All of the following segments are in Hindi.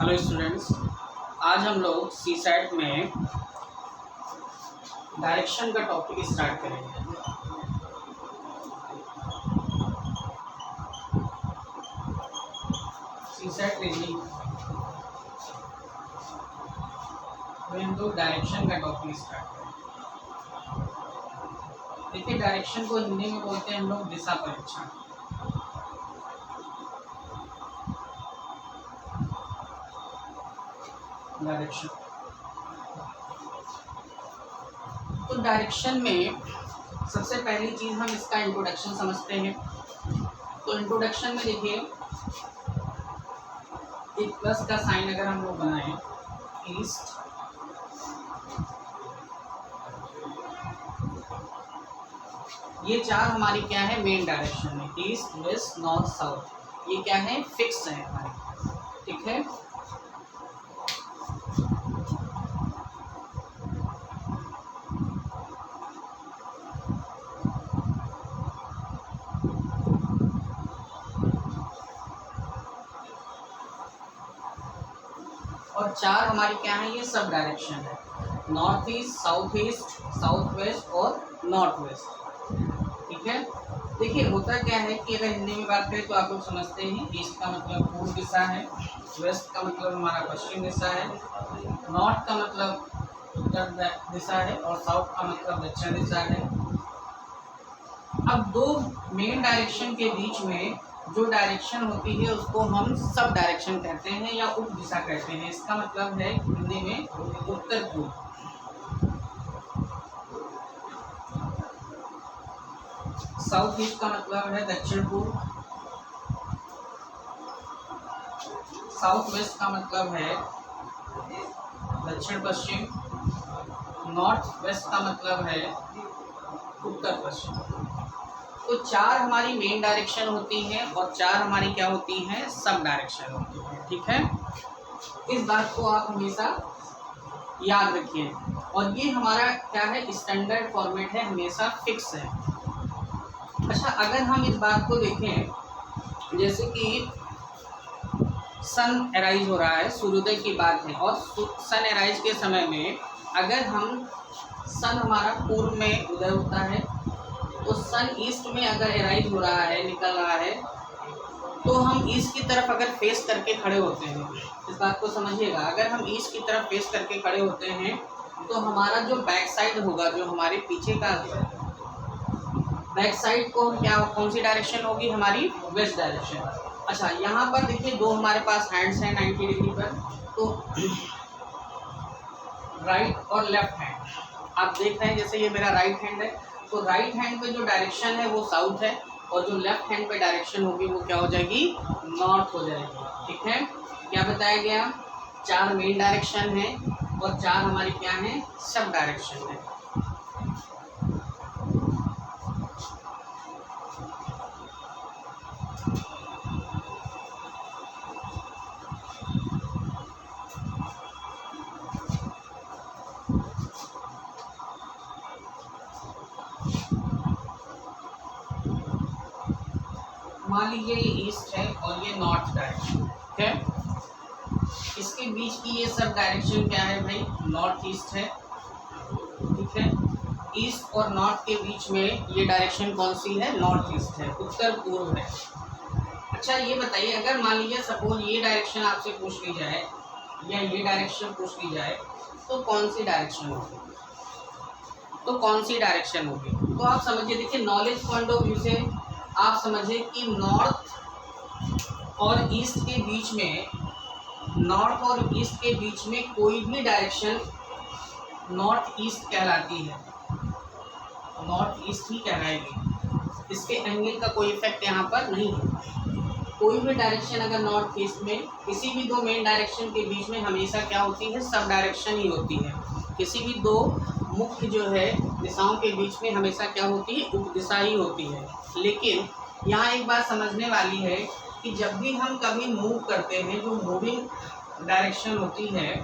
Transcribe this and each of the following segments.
हेलो स्टूडेंट्स, आज हम लोग सी सेट में डायरेक्शन का टॉपिक स्टार्ट करेंगे। सी सेट रीजनिंग में हम लोग डायरेक्शन का टॉपिक स्टार्ट करेंगे। देखिए, डायरेक्शन को हिंदी में बोलते हैं हम लोग दिशा परीक्षण। डायरेक्शन तो डायरेक्शन में सबसे पहली चीज़ हम इसका इंट्रोडक्शन समझते हैं। तो इंट्रोडक्शन में देखिए, एक प्लस का साइन अगर हम लोग बनाएं, ईस्ट ये चार हमारी क्या है मेन डायरेक्शन में, ईस्ट वेस्ट नॉर्थ साउथ, ये क्या है फिक्स है हमारे, ठीक है। और चार हमारी क्या है, ये सब डायरेक्शन है, नॉर्थ ईस्ट, साउथ वेस्ट और नॉर्थ वेस्ट, ठीक है। देखिए होता क्या है कि अगर हिंदी में बात करें तो आप लोग समझते हैं, ईस्ट का मतलब पूर्व दिशा है, वेस्ट का मतलब हमारा पश्चिम दिशा है, नॉर्थ का मतलब उत्तर दिशा है और साउथ का मतलब दक्षिण दिशा है। अब दो मेन डायरेक्शन के बीच में जो डायरेक्शन होती है उसको हम सब डायरेक्शन कहते हैं या उप दिशा कहते हैं। इसका मतलब है हिंदी में उत्तर पूर्व, साउथ ईस्ट का मतलब है दक्षिण पूर्व, साउथ वेस्ट का मतलब है दक्षिण पश्चिम, नॉर्थ वेस्ट का मतलब है उत्तर पश्चिम। तो चार हमारी मेन डायरेक्शन होती हैं और चार हमारी क्या होती हैं सब डायरेक्शन होती हैं, ठीक है। इस बात को आप हमेशा याद रखिए। और ये हमारा क्या है स्टैंडर्ड फॉर्मेट है, हमेशा फिक्स है। अच्छा, अगर हम इस बात को देखें, जैसे कि सन एराइज हो रहा है, सूर्योदय की बात है, और सन एराइज के समय में अगर हम सन हमारा पूर्व में उदय होता है तो सन ईस्ट में अगर एराइज हो रहा है, निकल रहा है, तो हम ईस्ट की तरफ अगर फेस करके खड़े होते हैं, इस बात को समझिएगा, अगर हम ईस्ट की तरफ फेस करके खड़े होते हैं तो हमारा जो बैक साइड होगा, जो हमारे पीछे का बैक साइड को क्या, कौन सी डायरेक्शन होगी हमारी, वेस्ट डायरेक्शन। अच्छा, यहाँ पर देखिए दो हमारे पास हैंड्स हैं 90 डिग्री पर, तो राइट और लेफ्ट हैंड आप देख रहे हैं, जैसे ये मेरा राइट हैंड है, तो राइट हैंड पे जो डायरेक्शन है वो साउथ है और जो लेफ्ट हैंड पे डायरेक्शन होगी वो क्या हो जाएगी, नॉर्थ हो जाएगी, ठीक है। क्या बताया गया, चार मेन डायरेक्शन है और चार हमारी क्या है सब डायरेक्शन है। मान लीजिए ये ईस्ट है और ये नॉर्थ डायरेक्शन, ठीक है। इसके बीच की ये सब डायरेक्शन क्या है भाई, नॉर्थ ईस्ट है, ठीक है। ईस्ट और नॉर्थ के बीच में ये डायरेक्शन कौन सी है, नॉर्थ ईस्ट है, उत्तर पूर्व है। अच्छा, ये बताइए, अगर मान लीजिए सपोज ये डायरेक्शन आपसे पूछ ली जाए या ये डायरेक्शन पूछ ली जाए, तो कौन सी डायरेक्शन होगी, तो कौन सी डायरेक्शन होगी। तो आप समझिए, देखिए नॉलेज पॉइंट ऑफ व्यू से आप समझिए कि नॉर्थ और ईस्ट के बीच में, नॉर्थ और ईस्ट के बीच में कोई भी डायरेक्शन नॉर्थ ईस्ट कहलाती है, नॉर्थ ईस्ट ही कहलाएगी, इसके एंगल का कोई इफेक्ट यहाँ पर नहीं है। कोई भी डायरेक्शन अगर नॉर्थ ईस्ट में, किसी भी दो मेन डायरेक्शन के बीच में हमेशा क्या होती है, सब डायरेक्शन ही होती है। किसी भी दो मुख्य जो है दिशाओं के बीच में हमेशा क्या होती है, उप दिशा ही होती है। लेकिन यहाँ एक बात समझने वाली है कि जब भी हम कभी मूव करते हैं, जो मूविंग डायरेक्शन होती है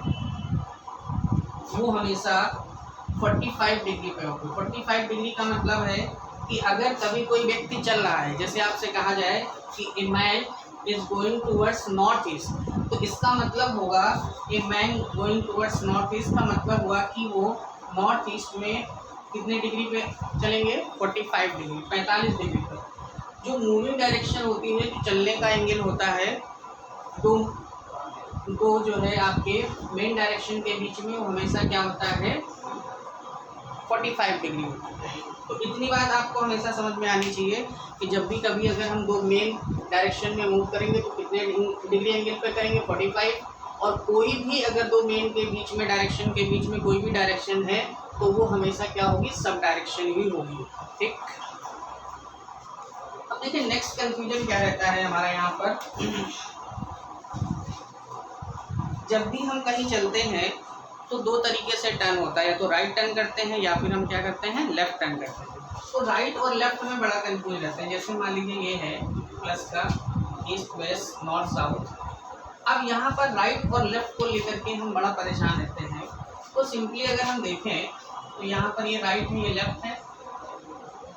वो हमेशा 45 डिग्री पे होगी। 45 डिग्री का मतलब है कि अगर कभी कोई व्यक्ति चल रहा है, जैसे आपसे कहा जाए कि मैं is going towards north east, तो इसका मतलब होगा a man going towards north east का मतलब हुआ कि वो नॉर्थ ईस्ट में कितने डिग्री पे चलेंगे, 45 डिग्री, 45 डिग्री पर। जो मूविंग डायरेक्शन होती है, जो चलने का एंगल होता है, दो जो है आपके मेन डायरेक्शन के बीच में, वो हमेशा क्या होता है, 45 डिग्री होता है। तो इतनी बात आपको हमेशा समझ में आनी चाहिए कि जब भी कभी अगर हम दो मेन डायरेक्शन में मूव करेंगे तो कितने डिग्री एंगल पे करेंगे, 45। और कोई भी अगर दो मेन के बीच में डायरेक्शन के बीच में कोई भी डायरेक्शन है तो वो हमेशा क्या होगी, सब डायरेक्शन ही होगी। ठीक, अब देखिए नेक्स्ट कंफ्यूजन क्या रहता है हमारा यहाँ पर। जब भी हम कहीं चलते हैं तो दो तरीके से टर्न होता है, या तो राइट टर्न करते हैं या फिर हम क्या करते हैं, लेफ्ट टर्न करते हैं। तो राइट और लेफ्ट में बड़ा कंफ्यूज रहता है। जैसे मान लीजिए ये है प्लस का ईस्ट वेस्ट नॉर्थ साउथ। अब यहाँ पर राइट और लेफ्ट को लेकर के हम बड़ा परेशान रहते हैं। तो सिंपली अगर हम देखें तो यहाँ पर ये राइट है, ये लेफ्ट है,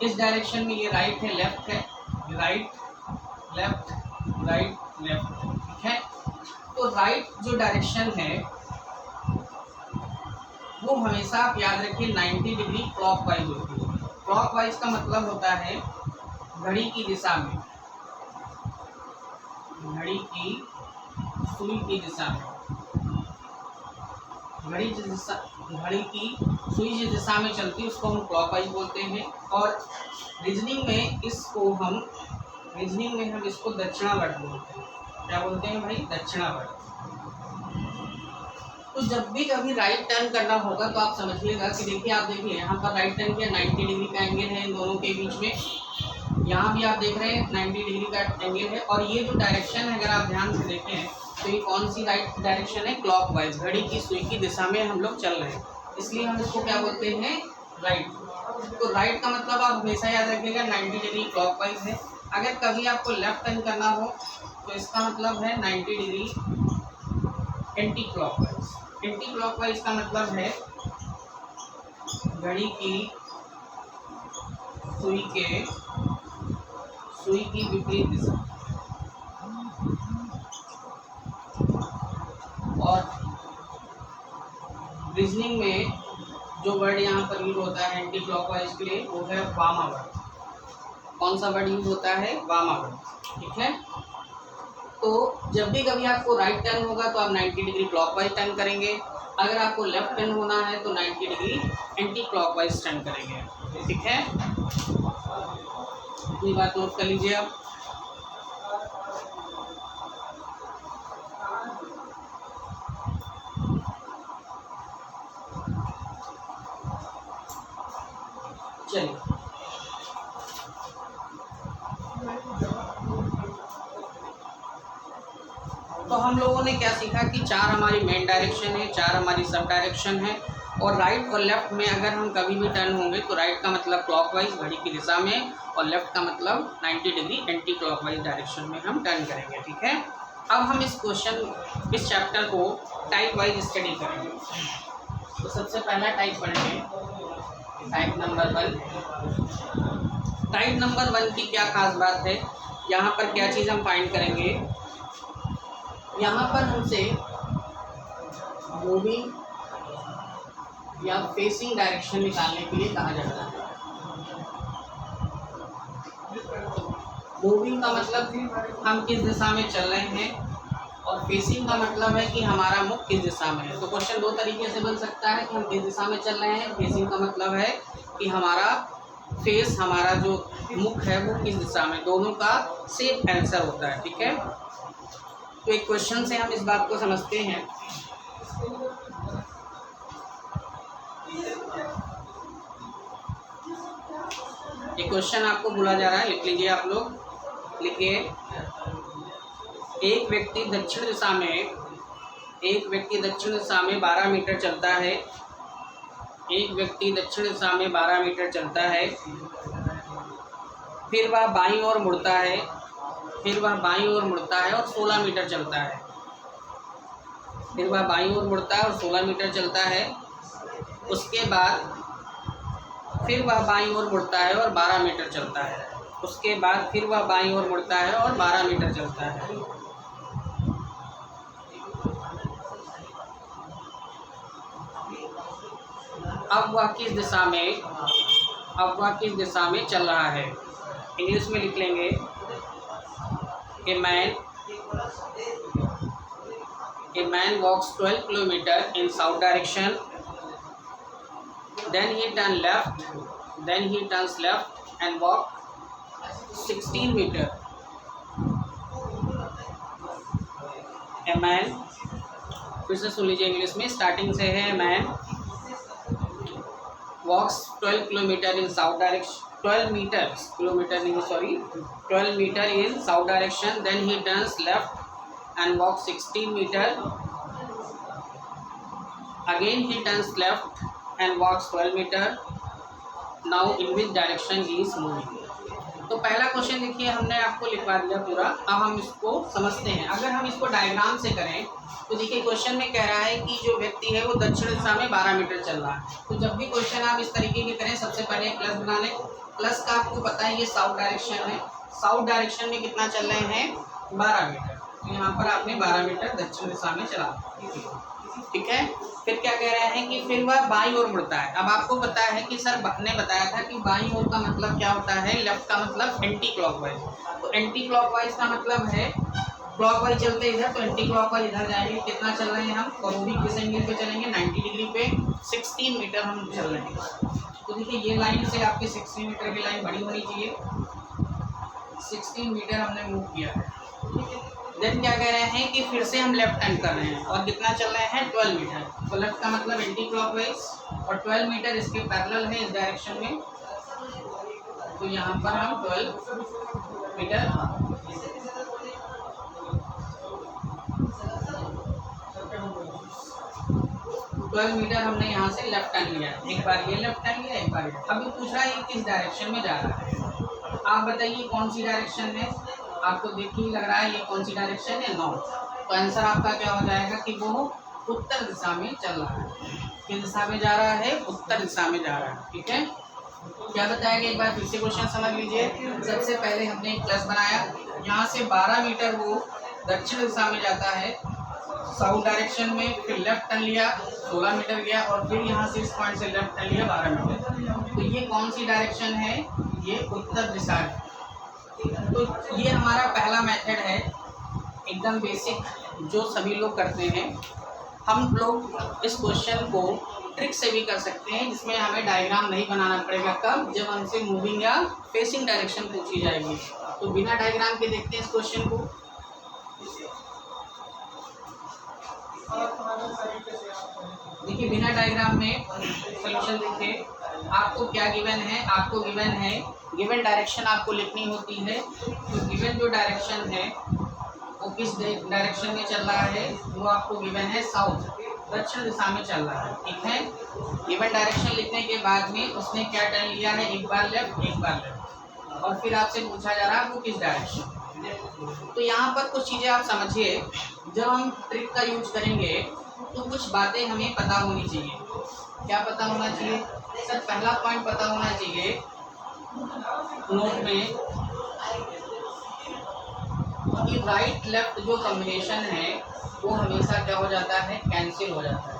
इस डायरेक्शन में ये राइट है, लेफ्ट है, राइट लेफ्ट राइट लेफ्ट, ठीक है। तो राइट जो डायरेक्शन है वो हमेशा आप याद रखिए 90 डिग्री क्लॉकवाइज होती है। क्लॉकवाइज का मतलब होता है घड़ी की दिशा में, घड़ी की सुई की दिशा में, घड़ी की सुई जिस दिशा में चलती है उसको हम क्लॉकवाइज बोलते हैं। और रीजनिंग में हम इसको दक्षिणावर्त बोलते हैं। क्या बोलते हैं भाई, दक्षिणावर्त। तो जब भी कभी राइट टर्न करना होगा तो आप समझिएगा कि देखिए, आप देखिए यहाँ पर राइट टर्न किया, 90 डिग्री का एंगल है इन दोनों के बीच में। यहाँ भी आप देख रहे हैं 90 डिग्री का एंगल है। और ये जो डायरेक्शन है अगर आप ध्यान से देखें तो ये कौन सी राइट डायरेक्शन है, क्लॉकवाइज, घड़ी की सुई की दिशा में हम लोग चल रहे हैं, इसलिए हम इसको क्या बोलते हैं, राइट। तो राइट का मतलब आप हमेशा याद रखिएगा 90 डिग्री क्लॉकवाइज है। अगर कभी आपको लेफ्ट टर्न करना हो तो इसका मतलब है 90 degree anti clockwise. Anti clockwise का मतलब है घड़ी की सुई की विपरीत दिशा। और रीजनिंग में जो वर्ड यहाँ पर यूज होता है एंटी क्लॉकवाइज के लिए वो है वामावर्त। कौन सा वर्ड यूज होता है, वामावर्त, ठीक है। तो जब भी कभी आपको राइट टर्न होगा तो आप 90 डिग्री क्लॉकवाइज टर्न करेंगे। अगर आपको लेफ्ट टर्न होना है तो 90 डिग्री एंटी क्लॉकवाइज टर्न करेंगे, ठीक है। इतनी बात नोट कर लीजिए आप। चलिए, तो हम लोगों ने क्या सीखा कि चार हमारी मेन डायरेक्शन है, चार हमारी सब डायरेक्शन है। और राइट और लेफ्ट में अगर हम कभी भी टर्न होंगे तो राइट का मतलब क्लॉकवाइज घड़ी की दिशा में, और लेफ्ट का मतलब 90 डिग्री एंटी क्लॉकवाइज डायरेक्शन में हम टर्न करेंगे, ठीक है। अब हम इस चैप्टर को टाइप वाइज स्टडी करेंगे। तो सबसे पहला टाइप पढ़ेंगे, टाइप नंबर 1। टाइप नंबर 1 की क्या खास बात है, यहाँ पर क्या चीज़ हम फाइंड करेंगे। यहाँ पर हमसे मूविंग या फेसिंग डायरेक्शन निकालने के लिए कहा जाता है। मूविंग का मतलब हम किस दिशा में चल रहे हैं, और फेसिंग का मतलब है कि हमारा मुख किस दिशा में है। तो क्वेश्चन दो तरीके से बन सकता है कि हम किस दिशा में चल रहे हैं। फेसिंग का मतलब है कि हमारा फेस, हमारा जो मुख है वो किस दिशा में, दोनों का सेम आंसर होता है, ठीक है। तो एक क्वेश्चन से हम इस बात को समझते हैं। एक क्वेश्चन आपको बोला जा रहा है, लिख लीजिए आप लोग, लिखिए। एक व्यक्ति दक्षिण दिशा में 12 मीटर चलता है। एक व्यक्ति दक्षिण दिशा में 12 मीटर चलता है, फिर वह बाईं ओर मुड़ता है, और 16 मीटर चलता है। फिर वह बाईं ओर मुड़ता है और 16 मीटर चलता है। उसके बाद फिर वह बाईं ओर मुड़ता है और 12 मीटर चलता है। उसके बाद फिर वह बाईं ओर मुड़ता है और 12 मीटर चलता है। अब वह किस दिशा में चल रहा है? इंग्लिश में लिख लेंगे A man walks 12 kilometer in south direction, then he turns left and walk 16 meter. A man, फिर से सुन लीजिए इंग्लिश में, स्टार्टिंग से है। Man walks 12 kilometer in south direction, 12 meter in south direction, then he turns left and walks 16 meter. Again he turns left and walks 12 meter. Now in which direction he is moving? तो पहला क्वेश्चन देखिए हमने आपको लिखवा दिया पूरा। अब हम इसको समझते हैं। अगर हम इसको डायग्राम से करें तो देखिए क्वेश्चन में कह रहा है कि जो व्यक्ति है वो दक्षिण दिशा में 12 मीटर चल रहा है। तो जब भी क्वेश्चन आप इस तरीके के करें, सबसे पहले प्लस बना लें। प्लस का आपको पता है ये साउथ डायरेक्शन है। साउथ डायरेक्शन में कितना चल रहे हैं? 12 मीटर। तो यहाँ पर आपने 12 मीटर दक्षिण दिशा में चला, ठीक है। फिर क्या कह रहे हैं कि फिर वह बाईं ओर मुड़ता है। अब आपको पता है कि सर ने बताया था कि बाईं ओर का मतलब क्या होता है? लेफ्ट का मतलब एंटी क्लॉकवाइज। तो एंटी क्लॉकवाइज का मतलब है क्लॉकवाइज चलते इधर, तो एंटी क्लॉकवाइज इधर जाएंगे। कितना चल रहे हैं हम? और वो भी किस एंगल पे चलेंगे? 90 डिग्री पे। 16 मीटर हम चल रहे हैं। तो देखिए ये लाइन से आपकी 16 मीटर की लाइन बड़ी होनी चाहिए। 16 मीटर हमने मूव किया है। देन क्या कह रहे हैं कि फिर से हम लेफ्ट टर्न कर रहे हैं और कितना चल रहे हैं? 12 मीटर। तो लेफ्ट का मतलब एंटी क्लॉकवाइज और 12 मीटर इसके पैरेलल है इस डायरेक्शन में। तो यहाँ पर हम 12 मीटर हमने यहाँ से लेफ्ट टर्न लिया। एक बार ये लेफ्ट टर्न लिया, एक बार ये। अभी पूछ रहा है ये किस डायरेक्शन में जा रहा है। आप बताइए कौन सी डायरेक्शन है? आपको देख ही लग रहा है ये कौन सी डायरेक्शन है? नॉर्थ। तो आंसर आपका क्या हो जाएगा कि वो उत्तर दिशा में चल रहा है। किस दिशा में जा रहा है? उत्तर दिशा में जा रहा है, ठीक है। क्या बताया गया एक बार फिर से क्वेश्चन समझ लीजिए। सबसे पहले हमने एक प्लस बनाया, यहाँ से 12 मीटर वो दक्षिण दिशा में जाता है साउथ डायरेक्शन में। फिर लेफ्ट टर्न लिया, 16 मीटर गया और फिर यहाँ से इस पॉइंट से लेफ्ट टर्न लिया 12 मीटर। तो ये कौन सी डायरेक्शन है? ये उत्तर दिशा है। तो ये हमारा पहला मेथड है, एकदम बेसिक, जो सभी लोग करते हैं। हम लोग इस क्वेश्चन को ट्रिक से भी कर सकते हैं, जिसमें हमें डायग्राम नहीं बनाना पड़ेगा। कब? जब हमसे मूविंग या फेसिंग डायरेक्शन पूछी जाएगी। तो बिना डायग्राम के देखते हैं इस क्वेश्चन को। देखिए बिना डायग्राम में सॉल्यूशन देखिए। आपको क्या गिवन है? आपको गिवन है, गिवन डायरेक्शन आपको लिखनी होती है। तो गिवन जो डायरेक्शन है वो किस डायरेक्शन में चल रहा है? वो आपको गिवन है साउथ, दक्षिण दिशा में चल रहा है, ठीक है। गिवन डायरेक्शन लिखने के बाद में उसने क्या टर्न लिया है? एक बार लेफ्ट, एक बार लेफ्ट। और फिर आपसे पूछा जा रहा है वो किस डायरेक्शन। तो यहाँ पर कुछ चीज़ें आप समझिए। जब हम ट्रिक का यूज करेंगे तो कुछ बातें हमें पता होनी चाहिए। क्या पता होना चाहिए? सर पहला पॉइंट पता होना चाहिए नोट में कि राइट लेफ्ट जो कॉम्बिनेशन है वो हमेशा क्या हो जाता है? कैंसिल हो जाता है।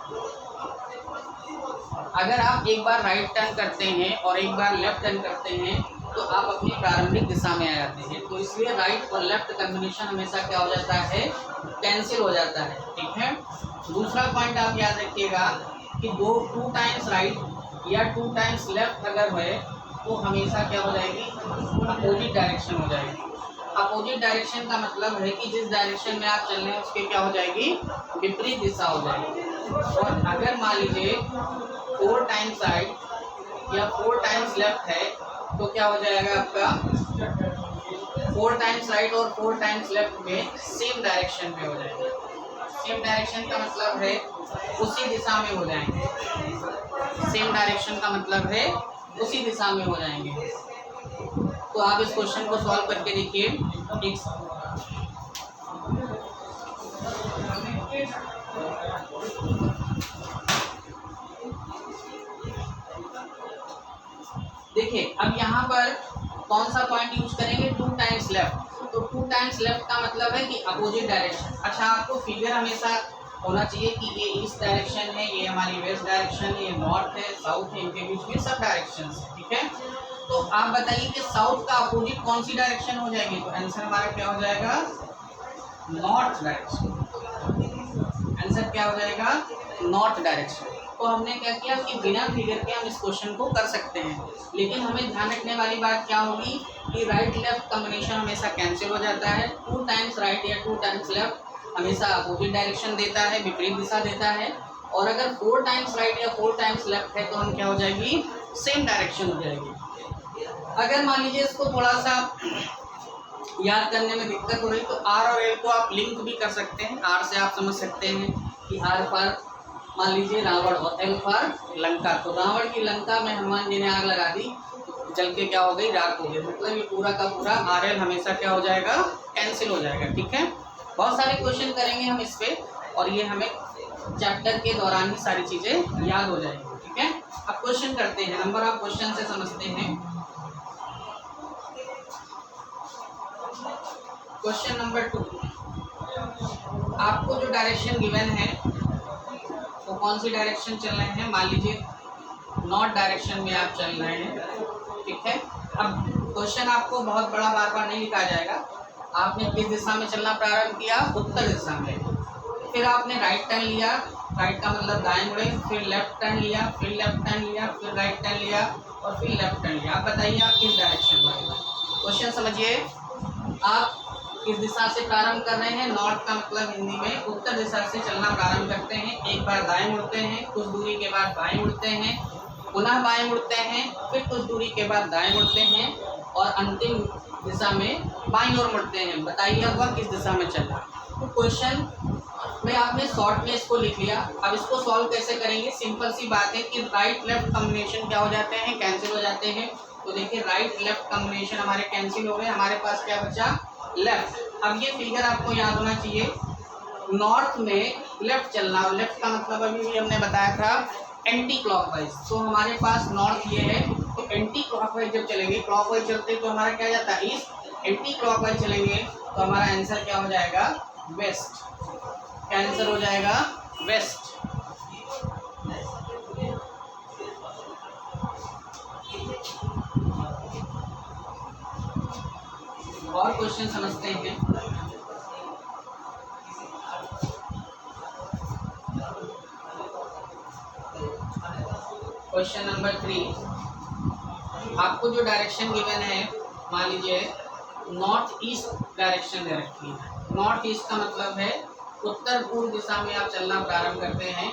अगर आप एक बार राइट टर्न करते हैं और एक बार लेफ्ट टर्न करते हैं तो आप अपनी प्रारंभिक दिशा में आ जाते हैं। तो इसलिए राइट और लेफ्ट कॉम्बिनेशन हमेशा क्या हो जाता है? कैंसिल हो जाता है, ठीक है। दूसरा पॉइंट आप याद रखिएगा कि 2 टाइम्स राइट या 2 टाइम्स लेफ्ट अगर है तो हमेशा क्या हो जाएगी? अपोजिट डायरेक्शन हो जाएगी। अपोजिट डायरेक्शन का मतलब है कि जिस डायरेक्शन में आप चल रहे हैं उसके क्या हो जाएगी? विपरीत दिशा हो जाएगी। और अगर मान लीजिए 4 टाइम्स राइट या 4 टाइम्स लेफ्ट है तो क्या हो जाएगा आपका? 4 टाइम्स राइट और 4 टाइम्स लेफ्ट में सेम डायरेक्शन में हो जाएंगे। सेम डायरेक्शन का मतलब है उसी दिशा में हो जाएंगे। सेम डायरेक्शन का मतलब है उसी दिशा में हो जाएंगे। तो आप इस क्वेश्चन को सॉल्व करके देखिए। देखिए अब यहाँ पर कौन सा पॉइंट यूज करेंगे, 2 टाइम्स लेफ्ट। तो 2 टाइम्स लेफ्ट का मतलब है कि अपोजिट डायरेक्शन। अच्छा, आपको फिगर हमेशा होना चाहिए कि ये ईस्ट डायरेक्शन है, ये हमारी वेस्ट डायरेक्शन है, ये नॉर्थ है, साउथ है, इनके बीच में सब डायरेक्शन है, ठीक है। तो आप बताइए कि साउथ का अपोजिट कौन सी डायरेक्शन हो जाएगी, तो आंसर हमारा क्या हो जाएगा, नॉर्थ डायरेक्शन। आंसर क्या हो जाएगा, नॉर्थ डायरेक्शन। तो हमने क्या किया कि बिना फिगर के हम इस क्वेश्चन को कर सकते हैं, लेकिन हमें ध्यान रखने वाली बात क्या होगी कि राइट लेफ्ट कॉम्बिनेशन हमेशा कैंसिल हो जाता है। 2 टाइम्स राइट या 2 टाइम्स लेफ्ट हमेशा अपोजिट डायरेक्शन देता है, विपरीत दिशा देता है। और अगर 4 टाइम्स राइट या 4 टाइम्स लेफ्ट है तो हम क्या हो जाएगी, सेम डायरेक्शन हो जाएगी। अगर मान लीजिए इसको थोड़ा सा याद करने में दिक्कत हो रही तो आर और एल को आप लिंक भी कर सकते हैं। आर से आप समझ सकते हैं कि आर पर मान लीजिए रावण और एल पर लंका। तो रावण की लंका में हनुमान जी ने आग लगा दी, जल के क्या हो गई, राख हो गई। मतलब ये पूरा का पूरा आर एल हमेशा क्या हो जाएगा, कैंसिल हो जाएगा, ठीक है। बहुत सारे क्वेश्चन करेंगे हम इस पे, और ये हमें चैप्टर के दौरान ही सारी चीजें याद हो जाएंगी, ठीक है। अब क्वेश्चन करते हैं, नंबर आप क्वेश्चन से समझते हैं। क्वेश्चन नंबर 2, आपको जो डायरेक्शन गिवन है वो कौन सी डायरेक्शन चल रहे हैं, मान लीजिए नॉर्थ डायरेक्शन में आप चल रहे हैं, ठीक है। अब क्वेश्चन आपको बहुत बड़ा बार बार नहीं लिखा जाएगा। आपने किस दिशा में चलना प्रारंभ किया, उत्तर दिशा में। फिर आपने राइट टर्न लिया, राइट का मतलब दाएं मुड़े, फिर लेफ्ट टर्न लिया, फिर लेफ्ट टर्न लिया, फिर राइट टर्न लिया और फिर लेफ्ट टर्न लिया। आप बताइए आप किस डायरेक्शन में। क्वेश्चन समझिए, आप किस दिशा से प्रारंभ कर रहे हैं, नॉर्थ का मतलब हिंदी में उत्तर दिशा से चलना प्रारंभ करते हैं। एक बार दाएं मुड़ते हैं, कुछ दूरी के बाद बाएं मुड़ते हैं, पुनः बाएं मुड़ते हैं, फिर कुछ दूरी के बाद दाएं मुड़ते हैं और अंतिम दिशा में बाईं ओर मुड़ते हैं। बताइए अब वह किस दिशा में चल रहा है। तो क्वेश्चन में आपने शॉर्ट में इसको लिख लिया। अब इसको सॉल्व कैसे करेंगे, सिंपल सी बात है कि राइट लेफ्ट कॉम्बिनेशन क्या हो जाते हैं, कैंसिल हो जाते हैं। तो देखिए राइट लेफ्ट कॉम्बिनेशन हमारे कैंसिल हो गए, हमारे पास क्या बचा, लेफ्ट। अब ये फिगर आपको याद होना चाहिए, नॉर्थ में लेफ्ट चलना, और लेफ्ट का मतलब अभी भी हमने बताया था एंटी क्लॉकवाइज। तो हमारे पास नॉर्थ ये है, तो एंटी क्लॉकवाइज जब चलेंगे, क्लॉकवाइज चलते तो हमारा क्या जाता है ईस्ट, एंटी क्लॉकवाइज चलेंगे तो हमारा आंसर क्या हो जाएगा, वेस्ट। क्या आंसर हो जाएगा, वेस्ट। और क्वेश्चन समझते हैं। क्वेश्चन नंबर 3, आपको जो डायरेक्शन गिवन है, मान लीजिए नॉर्थ ईस्ट डायरेक्शन दे रखी है। नॉर्थ ईस्ट का मतलब है उत्तर पूर्व दिशा में आप चलना प्रारंभ करते हैं,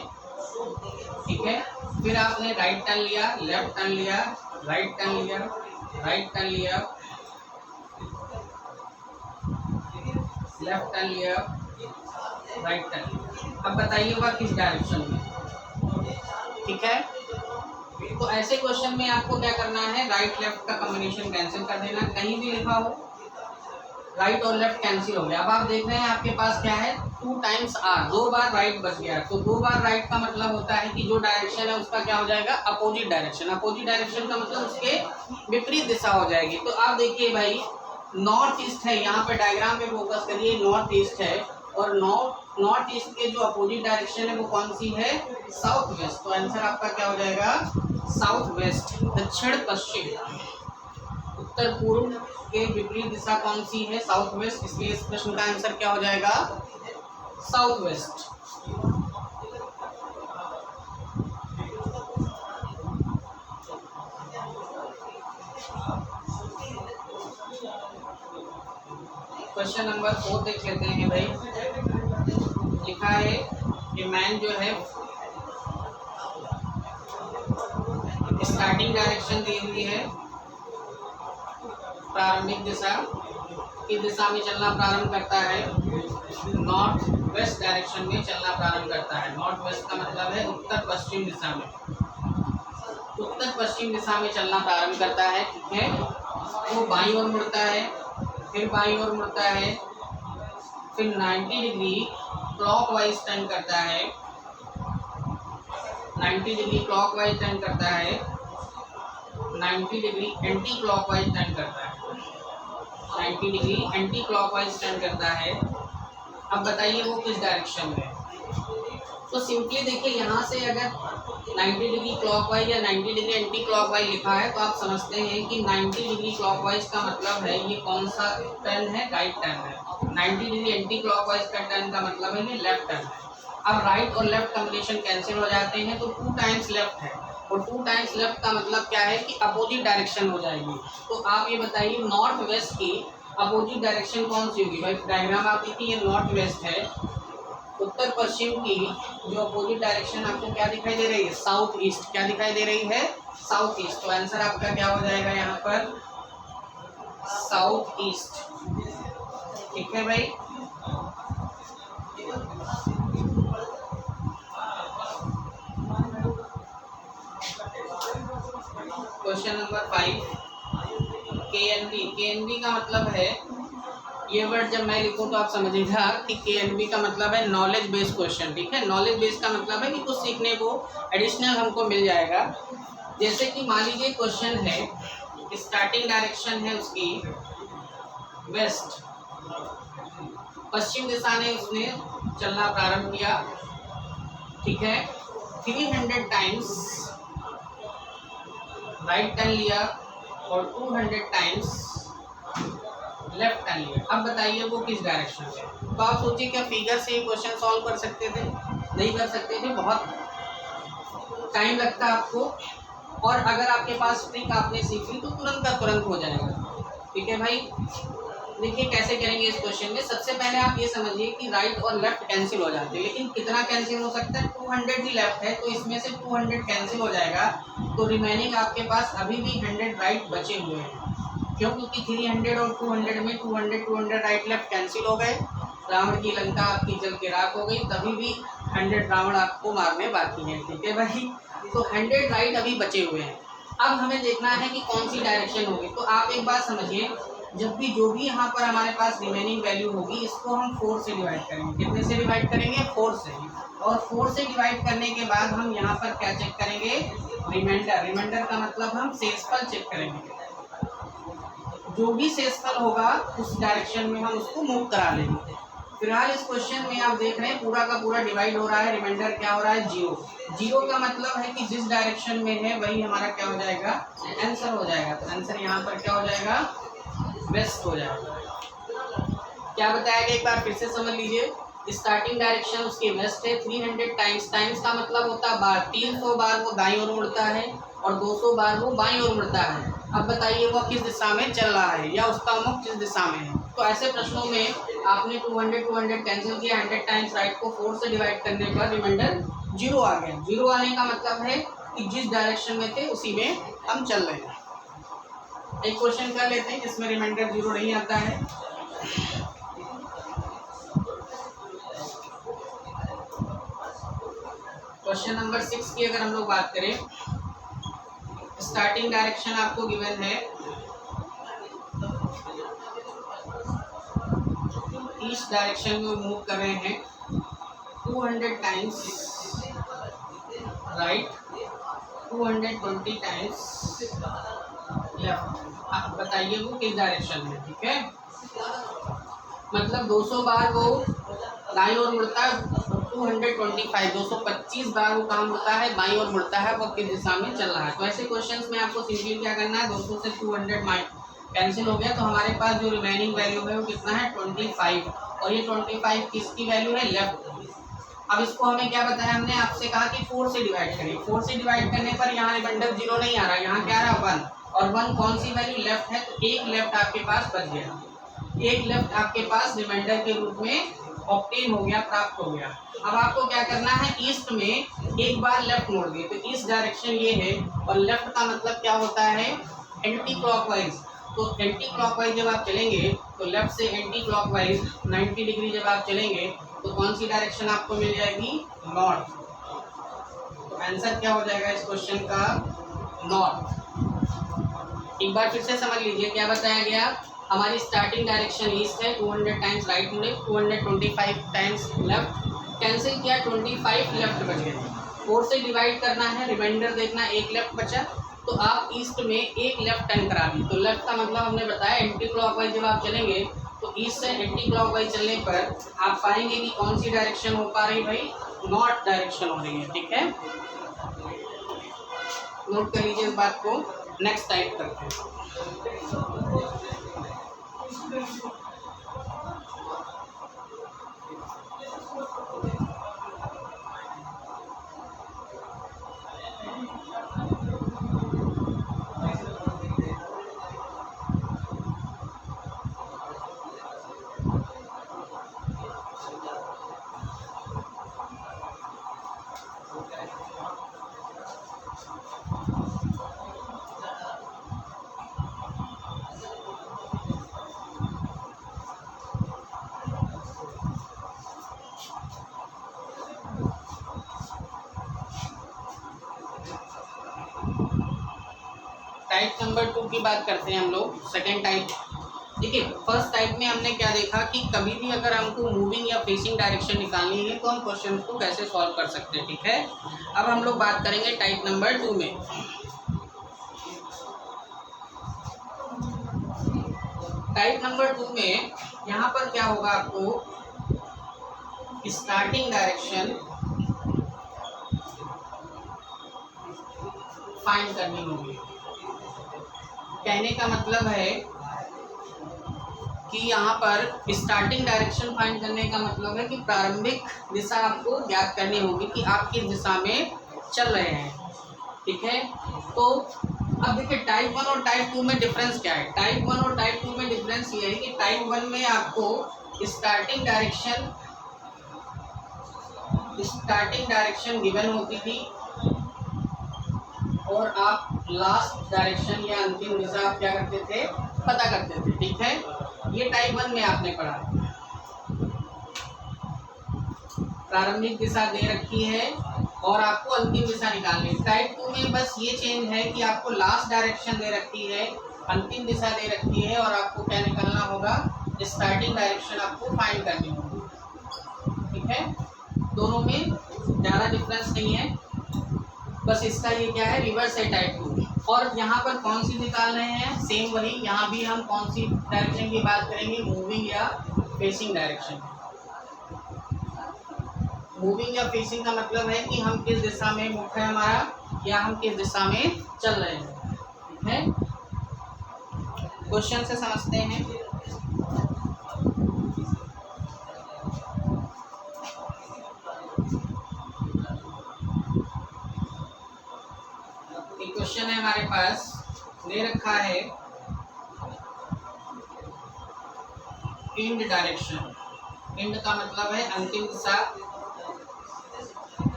ठीक है। फिर आपने राइट टर्न लिया, लेफ्ट टर्न लिया, राइट टर्न लिया, राइट टर्न लिया, लेफ्ट टर्न लिया, राइट टर्न। अब बताइए वह किस डायरेक्शन में, ठीक है। तो ऐसे क्वेश्चन में आपको क्या करना है, राइट लेफ्ट का कॉम्बिनेशन कैंसिल कर देना। कहीं भी लिखा हो राइट और लेफ्ट कैंसिल हो गया। अब आप देख रहे हैं आपके पास क्या है, 2 टाइम्स आर, 2 बार राइट बच गया। तो 2 बार राइट का मतलब होता है कि जो डायरेक्शन है उसका क्या हो जाएगा, अपोजिट डायरेक्शन। अपोजिट डायरेक्शन का मतलब उसके विपरीत दिशा हो जाएगी। तो आप देखिए भाई, नॉर्थ ईस्ट है, यहाँ पे डायग्राम पे फोकस करिए, नॉर्थ ईस्ट है, और नॉर्थ ईस्ट के जो अपोजिट डायरेक्शन है वो कौन सी है, साउथ वेस्ट। तो आंसर आपका क्या हो जाएगा, साउथ वेस्ट। दक्षिण पश्चिम, उत्तर पूर्व के विपरीत दिशा कौन सी है, साउथ वेस्ट। इसलिए इस प्रश्न का आंसर क्या हो जाएगा, साउथ वेस्ट। क्वेश्चन नंबर 4 देख लेते हैं भाई। लिखा है कि मैन जो है स्टार्टिंग डायरेक्शन दी हुई है, प्रारंभिक दिशा की दिशा में चलना प्रारंभ करता है, नॉर्थ वेस्ट डायरेक्शन में चलना प्रारंभ करता है। नॉर्थ वेस्ट का मतलब है उत्तर पश्चिम दिशा में, उत्तर पश्चिम दिशा में चलना प्रारंभ करता है, ठीक है। वो बाईं ओर मुड़ता है, फिर बाईं ओर मुड़ता है, फिर 90 डिग्री क्लॉकवाइज टर्न करता है, 90 डिग्री क्लॉकवाइज टर्न करता है, 90 डिग्री एंटी क्लॉकवाइज टर्न करता है। 90 डिग्री एंटी क्लॉकवाइज टर्न करता है। अब बताइए वो किस डायरेक्शन में। तो सिंपली देखिए यहाँ से अगर 90 डिग्री क्लॉकवाइज या 90 डिग्री एंटी क्लॉकवाइज लिखा है तो आप समझते हैं कि 90 डिग्री क्लॉकवाइज का मतलब है ये कौन सा टर्न है, राइट टर्न है। 90 डिग्री एंटी क्लॉकवाइज का टर्न का मतलब है ये लेफ्ट टर्न है। अब राइट और लेफ्ट कॉम्बिनेशन कैंसिल हो जाते हैं तो 2 टाइम्स लेफ्ट है और 2 टाइम्स लेफ्ट का मतलब क्या है कि अपोजिट डायरेक्शन हो जाएगी। तो आप ये बताइए नॉर्थ वेस्ट की अपोजिट डायरेक्शन कौन सी होगी। भाई डायग्राम आप देखिए ये नॉर्थ वेस्ट है, उत्तर पश्चिम की जो अपोजिट डायरेक्शन आपको क्या दिखाई दे रही है, साउथ ईस्ट। क्या दिखाई दे रही है, साउथ ईस्ट। तो आंसर आपका क्या हो जाएगा यहाँ पर, साउथ ईस्ट। ठीक है भाई। Question number 5 KNV। KNV का मतलब है, ये वर्ड जब मैं लिखूं तो आप समझिएगा कि KNV का मतलब है नॉलेज बेस्ड क्वेश्चन। ठीक है, नॉलेज बेस्ड का मतलब है कि कुछ सीखने को एडिशनल हमको मिल जाएगा। जैसे कि मान लीजिए क्वेश्चन है, स्टार्टिंग डायरेक्शन है उसकी वेस्ट, पश्चिम दिशा ने उसने चलना प्रारंभ किया। ठीक है, 300 टाइम्स राइट टर्न लिया और 200 टाइम्स लेफ्ट टर्न लिया। अब बताइए वो किस डायरेक्शन में। तो आप सोचिए क्या फिगर से ये क्वेश्चन सॉल्व कर सकते थे, नहीं कर सकते थे, बहुत टाइम लगता आपको। और अगर आपके पास ट्रिक आपने सीखी तो तुरंत का तुरंत हो जाएगा। ठीक है भाई, देखिए कैसे करेंगे इस क्वेश्चन में। सबसे पहले आप ये समझिए कि राइट और लेफ्ट कैंसिल हो जाते हैं, लेकिन कितना कैंसिल हो सकता है, 200 ही लेफ्ट है तो इसमें से 200 कैंसिल हो जाएगा। तो रिमेनिंग आपके पास अभी भी 100 राइट बचे हुए हैं। क्यों, क्योंकि 300 और 200 में 200 राइट लेफ्ट कैंसिल हो गए। रावण की लंका आपकी जल के राख हो गई, तभी भी 100 रावण आपको मारने बाकी हैं। ठीक है भाई, तो 100 राइट अभी बचे हुए हैं। अब हमें देखना है कि कौन सी डायरेक्शन होगी। तो आप एक बात समझिए, जब भी जो भी यहाँ पर हमारे पास रिमेनिंग वैल्यू होगी इसको हम 4 से डिवाइड करेंगे। कितने से डिवाइड करेंगे, 4 से। और 4 से डिवाइड करने के बाद हम यहाँ पर क्या चेक करेंगे, रिमाइंडर। रिमाइंडर का मतलब हम शेषफल चेक करेंगे। जो भी शेषफल होगा उस डायरेक्शन में हम उसको मूव करा लेंगे। फिलहाल इस क्वेश्चन में आप देख रहे हैं पूरा का पूरा डिवाइड हो रहा है, रिमाइंडर क्या हो रहा है, 0। 0 का मतलब है कि जिस डायरेक्शन में है वही हमारा क्या हो जाएगा, आंसर हो जाएगा। तो आंसर यहाँ पर क्या हो जाएगा, वेस्ट हो जाएगा। क्या बताया गया एक बार फिर से समझ लीजिए। स्टार्टिंग डायरेक्शन उसकी वेस्ट है, 300 टाइम्स। टाइम्स का मतलब होता है बार, 300 बार वो दाईं ओर मुड़ता है और 200 बार वो बाईं ओर मुड़ता है। अब बताइए वो किस दिशा में चल रहा है या उसका मुख किस दिशा में है। तो ऐसे प्रश्नों में आपने 200 कैंसिल किया, 100 टाइम्स राइट को 4 से डिवाइड करने पर रिमाइंडर 0 आ गया। 0 आने का मतलब है कि जिस डायरेक्शन में थे उसी में हम चल रहे हैं। एक क्वेश्चन कर लेते हैं जिसमें रिमाइंडर 0 नहीं आता है। क्वेश्चन नंबर 6 की अगर हम लोग बात करें, स्टार्टिंग डायरेक्शन आपको गिवन है ईस्ट डायरेक्शन में मूव कर रहे हैं, 200 टाइम्स राइट, 220 टाइम्स लेफ्ट। आप बताइए वो किस डायरेक्शन में। ठीक है, मतलब 200 बार वो दाईं ओर मुड़ता है, 225 बार वो कहाँ मुड़ता है, बाईं ओर मुड़ता है, वो किस दिशा में चल रहा है। तो ऐसे क्वेश्चंस में आपको सिंपली क्या करना है, 200 से 200 कैंसिल हो गया तो हमारे पास जो रिमेनिंग वैल्यू है वो कितना है, 25। और ये 25 किसकी वैल्यू है, लेफ्ट। अब इसको हमें क्या बताया, हमने आपसे कहा कि 4 से डिवाइड करें। 4 से डिवाइड करने पर यहाँ रिमाइंडर 0 नहीं आ रहा, यहाँ क्या आ रहा है, 1। और 1 कौन सी वैल्यू, लेफ्ट है, तो एक लेफ्ट आपके पास बच गया। एक लेफ्ट आपके पास रिमाइंडर के रूप में ऑब्टेन हो गया, प्राप्त हो गया। अब आपको क्या करना है, ईस्ट में एक बार लेफ्ट मोड़ दिए। तो ईस्ट डायरेक्शन ये है और लेफ्ट का मतलब क्या होता है, एंटी क्लॉकवाइज। तो एंटी क्लॉकवाइज जब आप चलेंगे तो लेफ्ट से एंटी क्लॉकवाइज 90 डिग्री जब आप चलेंगे तो कौन सी डायरेक्शन आपको मिल जाएगी, नॉर्थ। तो आंसर क्या हो जाएगा इस क्वेश्चन का, नॉर्थ। एक बार फिर से समझ लीजिए क्या बताया गया, हमारी स्टार्टिंग डायरेक्शन ईस्ट है, 200 टाइम्स राइट मुड़े, 225 टाइम्स लेफ्ट कैंसिल किया, 25 लेफ्ट बच गए। 4 से डिवाइड करना है, रिमाइंडर देखना, एक लेफ्ट बचा। तो आप ईस्ट में एक लेफ्ट टर्न करा दी। तो लेफ्ट का मतलब हमने बताया एंटी क्लॉकवाइज जब आप चलेंगे तो ईस्ट से एंटी क्लॉकवाइज चलने पर आप पाएंगे कि कौन सी डायरेक्शन हो पा रही भाई, नॉर्थ डायरेक्शन हो रही है। ठीक है, नोट कर लीजिए इस बात को। नेक्स्ट टाइप करते हैं। टाइप नंबर 2 की बात करते हैं हम लोग, सेकेंड टाइप। ठीक है, फर्स्ट टाइप में हमने क्या देखा कि कभी भी अगर हमको मूविंग या फेसिंग डायरेक्शन निकालनी है तो हम क्वेश्चन को कैसे सॉल्व कर सकते हैं। ठीक है, अब हम लोग बात करेंगे टाइप नंबर 2 में। टाइप नंबर 2 में यहाँ पर क्या होगा, आपको स्टार्टिंग डायरेक्शन फाइंड करनी होगी। कहने का मतलब है कि यहाँ पर स्टार्टिंग डायरेक्शन फाइंड करने का मतलब है कि प्रारंभिक दिशा आपको ज्ञात करनी होगी कि आप किस दिशा में चल रहे हैं। ठीक है, तो अब देखिए टाइप 1 और टाइप 2 में डिफरेंस क्या है। टाइप 1 और टाइप 2 में डिफरेंस ये है कि टाइप 1 में आपको स्टार्टिंग डायरेक्शन गिवन होती थी और आप लास्ट डायरेक्शन या अंतिम दिशा आप क्या करते थे, पता करते थे। ठीक है, ये टाइप 1 में आपने पढ़ा। प्रारंभिक दिशा दे रखी है और आपको अंतिम दिशा निकालनी है। टाइप 2 में बस ये चेंज है कि आपको लास्ट डायरेक्शन दे रखी है, अंतिम दिशा दे रखी है और आपको क्या निकालना होगा, स्टार्टिंग डायरेक्शन आपको फाइंड करनी होगी। ठीक है, दोनों में ज़्यादा डिफरेंस नहीं है, बस इसका ये क्या है, रिवर्स है टाइप 2। और यहाँ पर कौन सी निकाल रहे हैं, सेम वही। यहाँ भी हम कौन सी डायरेक्शन की बात करेंगे, मूविंग या फेसिंग डायरेक्शन। मूविंग या फेसिंग का मतलब है कि हम किस दिशा में मुख है हमारा या हम किस दिशा में चल रहे हैं। ठीक है, क्वेश्चन से समझते हैं। क्वेश्चन है हमारे पास, दे रखा है इंड डायरेक्शन। इंड का मतलब है अंतिम दिशा।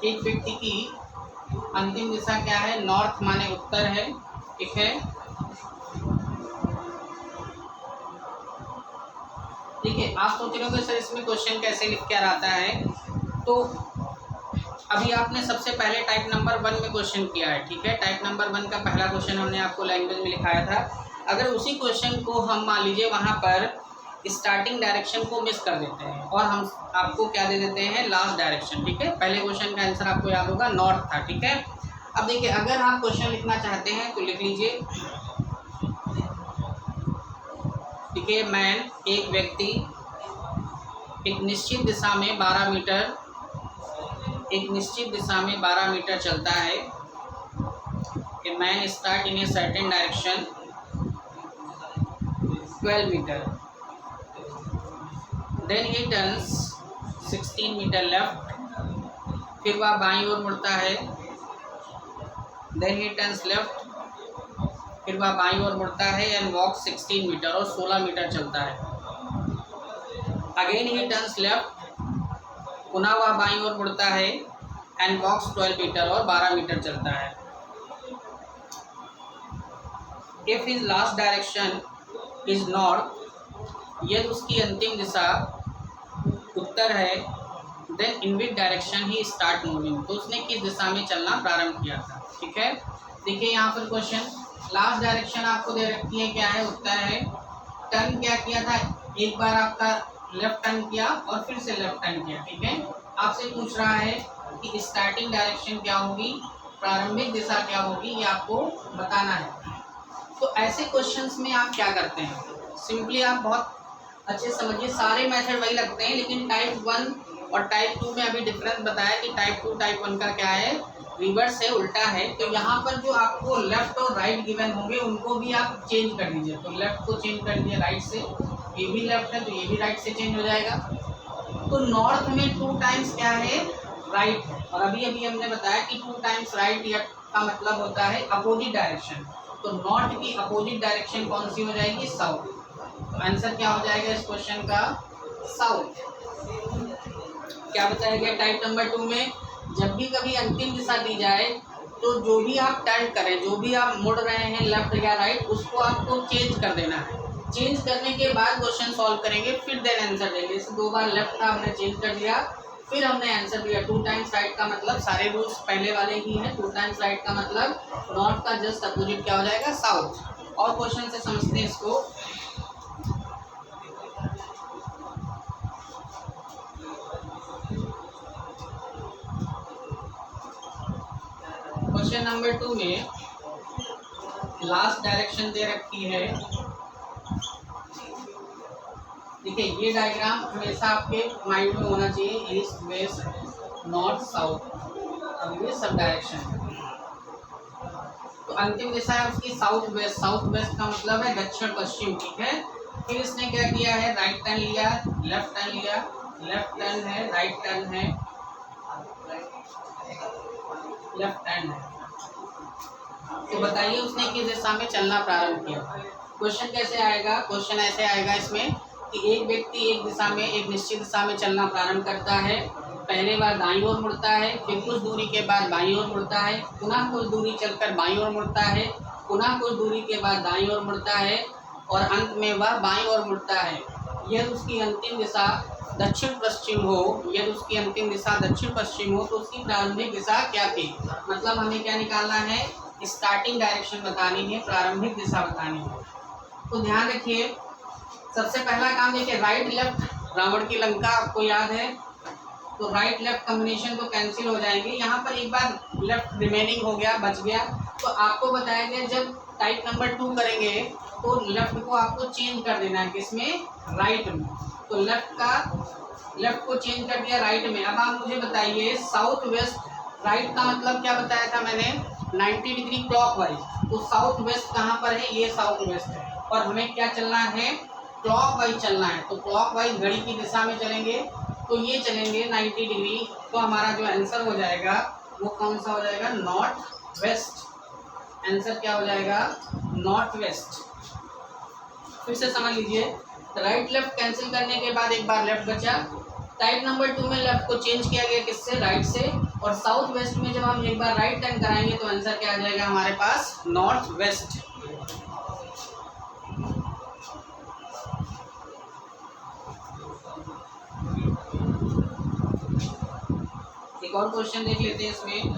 एक व्यक्ति की अंतिम दिशा क्या है, नॉर्थ माने उत्तर है। ठीक है, ठीक है, आप सोच रहे हो कि सर इसमें क्वेश्चन कैसे लिख कर आता है, तो अभी आपने सबसे पहले टाइप नंबर 1 में क्वेश्चन किया है। ठीक है, टाइप नंबर 1 का पहला क्वेश्चन हमने आपको लैंग्वेज में लिखाया था। अगर उसी क्वेश्चन को हम मान लीजिए वहाँ पर स्टार्टिंग डायरेक्शन को मिस कर देते हैं और हम आपको क्या दे देते हैं, लास्ट डायरेक्शन। ठीक है, पहले क्वेश्चन का आंसर आपको याद होगा नॉर्थ था। ठीक है, अब देखिए अगर आप क्वेश्चन लिखना चाहते हैं तो लिख लीजिए। ठीक है, मैन एक व्यक्ति एक निश्चित दिशा में 12 मीटर चलता है। A man start in a certain direction 12 metre, then he turns 16 metre left, फिर वह बाईं ओर मुड़ता है। देन ही टर्न्स लेफ्ट, फिर वह बाईं ओर मुड़ता है एंड वॉक 16 मीटर और 16 मीटर चलता है। अगेन ही टर्न्स लेफ्ट, पुनः वह बाईं ओर मुड़ता है एंड वॉक्स 12 मीटर और 12 मीटर चलता है। If his last direction is north, यदि उसकी अंतिम दिशा उत्तर है, then in which direction he start moving, तो उसने किस दिशा में चलना प्रारंभ किया था। ठीक है, देखिए यहाँ पर क्वेश्चन, लास्ट डायरेक्शन आपको दे रखी है, क्या है, उत्तर है। टर्न क्या किया था, एक बार आपका लेफ्ट टर्न किया और फिर से लेफ्ट टर्न किया। ठीक है, आपसे पूछ रहा है कि स्टार्टिंग डायरेक्शन क्या होगी, प्रारंभिक दिशा क्या होगी ये आपको बताना है। तो ऐसे क्वेश्चंस में आप क्या करते हैं, सिंपली आप बहुत अच्छे समझिए, सारे मेथड वही लगते हैं, लेकिन टाइप 1 और टाइप 2 में अभी डिफरेंस बताया कि टाइप 2 टाइप 1 का क्या है, रिवर्स है, उल्टा है। तो यहाँ पर जो आपको लेफ्ट और राइट गिवन होंगे उनको भी आप चेंज कर दीजिए। तो लेफ्ट को चेंज कर दीजिए राइट से, ये भी लेफ्ट है तो ये भी राइट से चेंज हो जाएगा। तो नॉर्थ में 2 टाइम्स क्या है, राइट है, और अभी अभी हमने बताया कि 2 टाइम्स राइट का मतलब होता है अपोजिट डायरेक्शन। तो नॉर्थ की अपोजिट डायरेक्शन कौन सी हो जाएगी, साउथ। तो आंसर क्या हो जाएगा इस क्वेश्चन का, साउथ। क्या बताया गया टाइप नंबर 2 में, जब भी कभी अंतिम दिशा दी जाए तो जो भी आप टर्न करें, जो भी आप मुड़ रहे हैं लेफ्ट या राइट, उसको आपको चेंज कर देना है। चेंज करने के बाद क्वेश्चन सॉल्व करेंगे, फिर देन आंसर देंगे। जैसे 2 बार लेफ्ट था हमने चेंज कर दिया, फिर हमने आंसर दिया। 2 टाइम्स राइट का मतलब सारे रूल्स पहले वाले ही हैं। 2 टाइम्स राइट का मतलब नॉर्थ का जस्ट अपोजिट क्या हो जाएगा, साउथ। और क्वेश्चन से समझते हैं इसको। क्वेश्चन नंबर 2 में लास्ट डायरेक्शन दे रखी है। देखिए ये डायग्राम हमेशा आपके माइंड में होना चाहिए, ईस्ट वेस्ट नॉर्थ साउथ, अब ये सब डायरेक्शन है। तो अंतिम दिशा है उसकी साउथ वेस्ट। साउथ वेस्ट का मतलब है दक्षिण पश्चिम, ठीक है। फिर इसने क्या किया है, राइट टर्न लिया, लेफ्ट टर्न लिया, लेफ्ट टर्न है, राइट टर्न है, लेफ्ट टर्न है। तो बताइए उसने किस दिशा में चलना प्रारंभ किया। क्वेश्चन कैसे आएगा, क्वेश्चन ऐसे आएगा इसमें कि एक व्यक्ति एक दिशा में, एक निश्चित दिशा में चलना प्रारंभ करता है। पहले बार दाईं ओर मुड़ता है, फिर कुछ दूरी के बाद बाईं ओर मुड़ता है, पुनः कुछ दूरी चलकर बाईं ओर मुड़ता है, पुनः कुछ दूरी के बाद दाईं ओर मुड़ता है, और अंत में वह बाईं ओर मुड़ता है। यदि उसकी अंतिम दिशा दक्षिण पश्चिम हो, यदि उसकी अंतिम दिशा दक्षिण पश्चिम हो, तो उसकी प्रारंभिक दिशा क्या थी। मतलब हमें क्या निकालना है, स्टार्टिंग डायरेक्शन बतानी है, प्रारंभिक दिशा बतानी है। तो ध्यान रखिए, सबसे पहला काम देखिए, राइट लेफ्ट रावण की लंका आपको याद है। तो राइट लेफ्ट कॉम्बिनेशन तो कैंसिल हो जाएंगे, यहाँ पर एक बार लेफ्ट रिमेनिंग हो गया, बच गया। तो आपको बताया गया जब टाइप नंबर 2 करेंगे तो लेफ्ट को आपको चेंज कर देना है, किसमें, राइट में। तो लेफ्ट को चेंज कर दिया राइट में। अब आप मुझे बताइए साउथ वेस्ट, राइट का मतलब क्या बताया था मैंने, 90 डिग्री क्लॉकवाइज। तो साउथ वेस्ट कहाँ पर है, ये साउथ वेस्ट है, और हमें क्या चलना है, क्लॉकवाइज चलना है। तो क्लॉकवाइज घड़ी की दिशा में चलेंगे, तो ये चलेंगे 90 डिग्री। तो हमारा जो आंसर हो जाएगा वो कौन सा हो जाएगा, नॉर्थ वेस्ट। आंसर क्या हो जाएगा, नॉर्थ वेस्ट। फिर से समझ लीजिए, राइट लेफ्ट कैंसिल करने के बाद एक बार लेफ्ट बचा। टाइप नंबर 2 में लेफ्ट को चेंज किया गया, किससे, राइट से। और साउथ वेस्ट में जब हम एक बार राइट टर्न कराएंगे तो आंसर क्या आ जाएगा हमारे पास, नॉर्थ वेस्ट। एक और क्वेश्चन देख लेते हैं इसमें।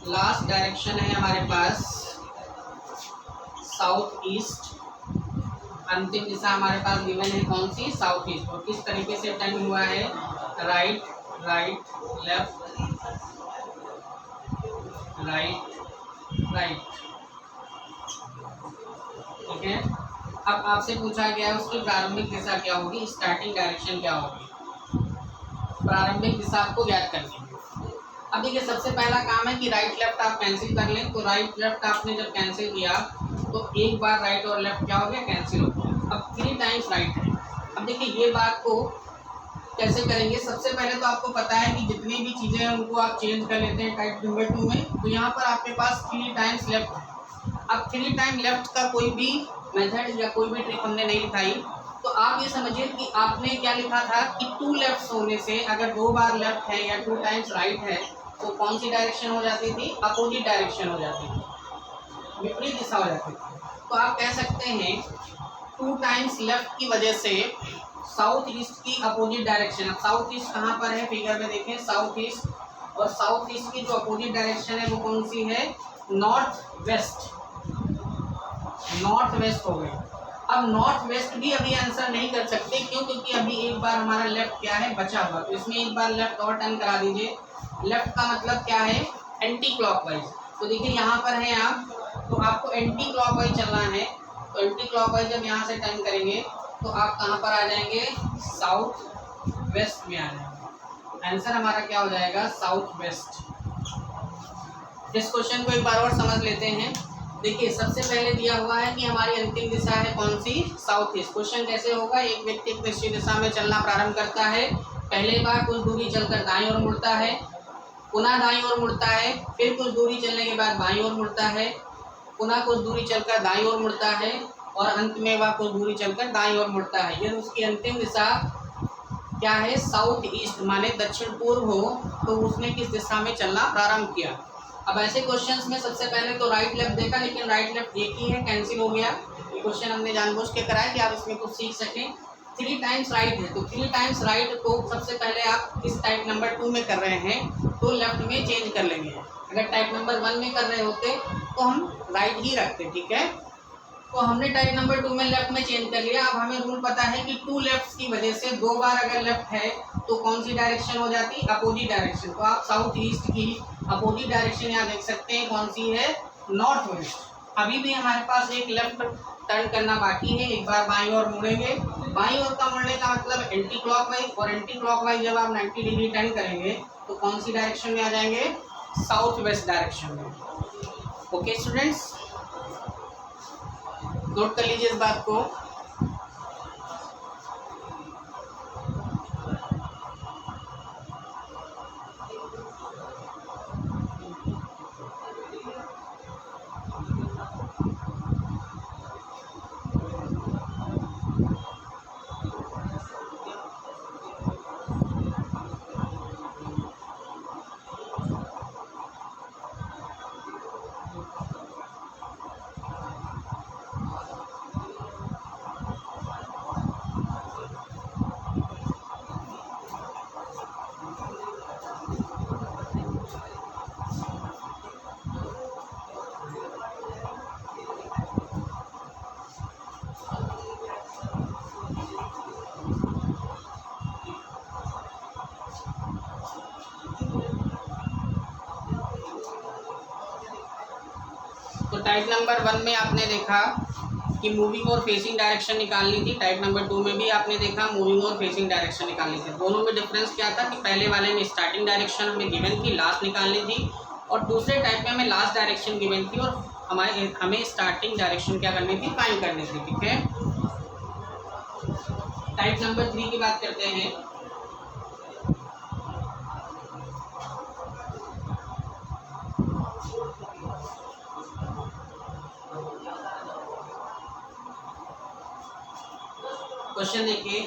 लास्ट डायरेक्शन है हमारे पास साउथ ईस्ट। अंतिम दिशा हमारे पास गिवन है कौन सी, साउथ ईस्ट। और किस तरीके से टर्न हुआ है, right right left right right, ठीक है। अब आपसे पूछा गया उसकी प्रारंभिक दिशा क्या होगी, स्टार्टिंग डायरेक्शन क्या होगी, प्रारंभिक दिशा आपको ज्ञात करनी है। अब देखिए सबसे पहला काम है कि राइट लेफ्ट आप कैंसिल कर लें। तो राइट लेफ्ट आपने जब कैंसिल किया तो एक बार राइट और लेफ्ट क्या हो गया, कैंसिल हो गया। अब 3 टाइम्स राइट है। अब देखिए ये बात को कैसे करेंगे, सबसे पहले तो आपको पता है कि जितनी भी चीज़ें हैं उनको आप चेंज कर लेते हैं टाइप नंबर 2 में। तो यहाँ पर आपके पास 3 टाइम्स लेफ्ट है। अब 3 टाइम लेफ्ट का कोई भी मेथड या कोई भी ट्रिक हमने नहीं दिखाई। तो आप ये समझिए कि आपने क्या लिखा था कि 2 लेफ्ट होने से अगर 2 बार लेफ्ट है या 2 टाइम्स राइट है तो कौन सी डायरेक्शन हो जाती थी, अपोजिट डायरेक्शन हो जाती थी, विपरीत दिशा हो जाती थी। तो आप कह सकते हैं 2 टाइम्स लेफ्ट की वजह से साउथ ईस्ट की अपोजिट डायरेक्शन। अब साउथ ईस्ट कहाँ पर है, फिगर में देखें, साउथ ईस्ट, और साउथ ईस्ट की जो अपोजिट डायरेक्शन है वो कौन सी है, नॉर्थ वेस्ट। नॉर्थ वेस्ट हो गई। अब नॉर्थ वेस्ट भी अभी आंसर नहीं कर सकते, क्यों, क्योंकि अभी अभी एक बार हमारा लेफ्ट क्या है बचा हुआ, तो इसमें एक बार लेफ्ट और टर्न करा दीजिए। लेफ्ट का मतलब क्या है, एंटी क्लॉकवाइज। तो देखिए यहाँ पर है आप, तो आपको एंटी क्लॉकवाइज चलना है। तो एंटी क्लॉकवाइज जब यहाँ से टर्न करेंगे तो आप कहाँ पर आ जाएंगे, साउथ वेस्ट में आ जाएंगे। आंसर हमारा क्या हो जाएगा, साउथ वेस्ट। इस क्वेश्चन को एक बार और समझ लेते हैं। देखिए सबसे पहले दिया हुआ है कि हमारी अंतिम दिशा है कौन सी, साउथ ईस्ट। क्वेश्चन कैसे होगा, एक व्यक्ति एक निश्चित दिशा में चलना प्रारंभ करता है, पहले बार कुछ दूरी चलकर दाईं ओर मुड़ता है, पुनः दाईं ओर मुड़ता है, फिर कुछ दूरी चलने के बाद बाईं ओर मुड़ता है, पुनः कुछ दूरी चलकर दाईं ओर मुड़ता है, और अंत में वह कुछ दूरी चलकर दाईं ओर मुड़ता है। यदि उसकी अंतिम दिशा क्या है, साउथ ईस्ट माने दक्षिण पूर्व हो, तो उसने किस दिशा में चलना प्रारंभ किया। अब ऐसे क्वेश्चंस में सबसे पहले तो राइट लेफ्ट देखा, लेकिन राइट लेफ्ट एक ही है, कैंसिल हो गया। ये क्वेश्चन हमने जानबूझ के कराया कि आप इसमें कुछ सीख सकें। 3 टाइम्स राइट है, तो 3 टाइम्स राइट को सबसे पहले आप इस टाइप नंबर 2 में कर रहे हैं तो लेफ्ट में चेंज कर लेंगे। अगर टाइप नंबर 1 में कर रहे होते तो हम राइट ही रखते, ठीक है। तो हमने टाइप नंबर 2 में लेफ्ट में चेंज कर लिया। अब हमें रूल पता है कि 2 लेफ्ट की वजह से 2 बार अगर लेफ्ट है तो कौन सी डायरेक्शन हो जाती, अपोजिट डायरेक्शन। तो आप साउथ ईस्ट की अपोजिट डायरेक्शन यहाँ देख सकते हैं, कौन सी है, नॉर्थ वेस्ट। अभी भी हमारे पास एक लेफ्ट टर्न करना बाकी है, एक बार बाईं ओर मुड़ेंगे। बाईं ओर का मुड़ने का मतलब एंटी क्लॉकवाइज, और एंटी क्लॉकवाइज जब आप 90 डिग्री टर्न करेंगे तो कौन सी डायरेक्शन में आ जाएंगे, साउथ वेस्ट डायरेक्शन में। ओके स्टूडेंट्स, नोट कर लीजिए इस बात को। तो टाइप नंबर 1 में आपने देखा कि मूविंग और फेसिंग डायरेक्शन निकालनी थी, टाइप नंबर 2 में भी आपने देखा मूविंग और फेसिंग डायरेक्शन निकालनी थी। दोनों में डिफरेंस क्या था कि पहले वाले में स्टार्टिंग डायरेक्शन हमें गिवन थी, लास्ट निकालनी थी, और दूसरे टाइप में हमें लास्ट डायरेक्शन गिवन थी और हमें स्टार्टिंग डायरेक्शन क्या करनी थी, फाइंड करनी थी, ठीक है। टाइप नंबर 3 की बात करते हैं। क्वेश्चन देखिए,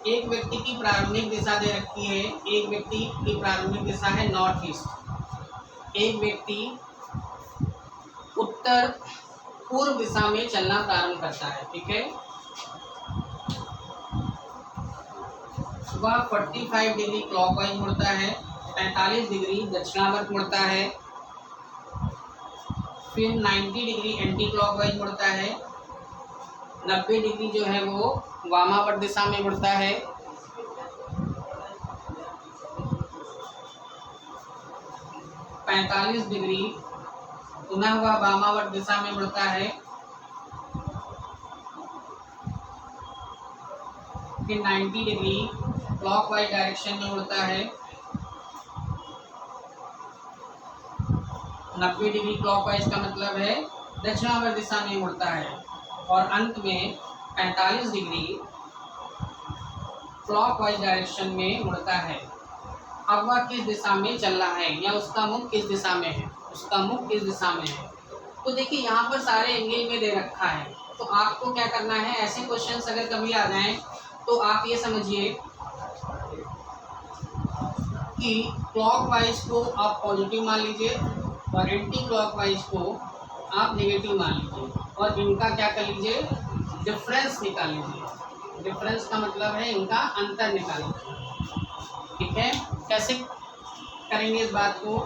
एक व्यक्ति की प्रारंभिक दिशा दे रखी है, एक व्यक्ति की प्रारंभिक दिशा है नॉर्थ ईस्ट, एक व्यक्ति उत्तर पूर्व दिशा में चलना प्रारंभ करता है, ठीक है। वह 45 डिग्री क्लॉकवाइज मुड़ता है, 45 डिग्री दक्षिणावर्त मुड़ता है, फिर 90 डिग्री एंटी क्लॉकवाइज मुड़ता है, 90 डिग्री जो है वो वामावर्त दिशा में मुड़ता है, 45 डिग्री पुनः वह वामावर्त दिशा में मुड़ता है, फिर 90 डिग्री क्लॉकवाइज डायरेक्शन में मुड़ता है, 90 डिग्री क्लॉकवाइज का मतलब है दक्षिणावर्त दिशा में मुड़ता है, और अंत में 45 डिग्री क्लॉकवाइज डायरेक्शन में मुड़ता है। अब वह किस दिशा में चल रहा है, या उसका मुख किस दिशा में है, उसका मुख किस दिशा में है। तो देखिए यहाँ पर सारे एंगल में दे रखा है, तो आपको क्या करना है, ऐसे क्वेश्चंस अगर कभी आ जाएं तो आप ये समझिए कि क्लॉकवाइज को आप पॉजिटिव मान लीजिए और एंटी क्लॉकवाइज को आप नेगेटिव मान लीजिए, और इनका क्या कर लीजिए, डिफरेंस निकाल लीजिए। डिफरेंस का मतलब है इनका अंतर निकाल लीजिए, ठीक है। कैसे करेंगे इस बात को,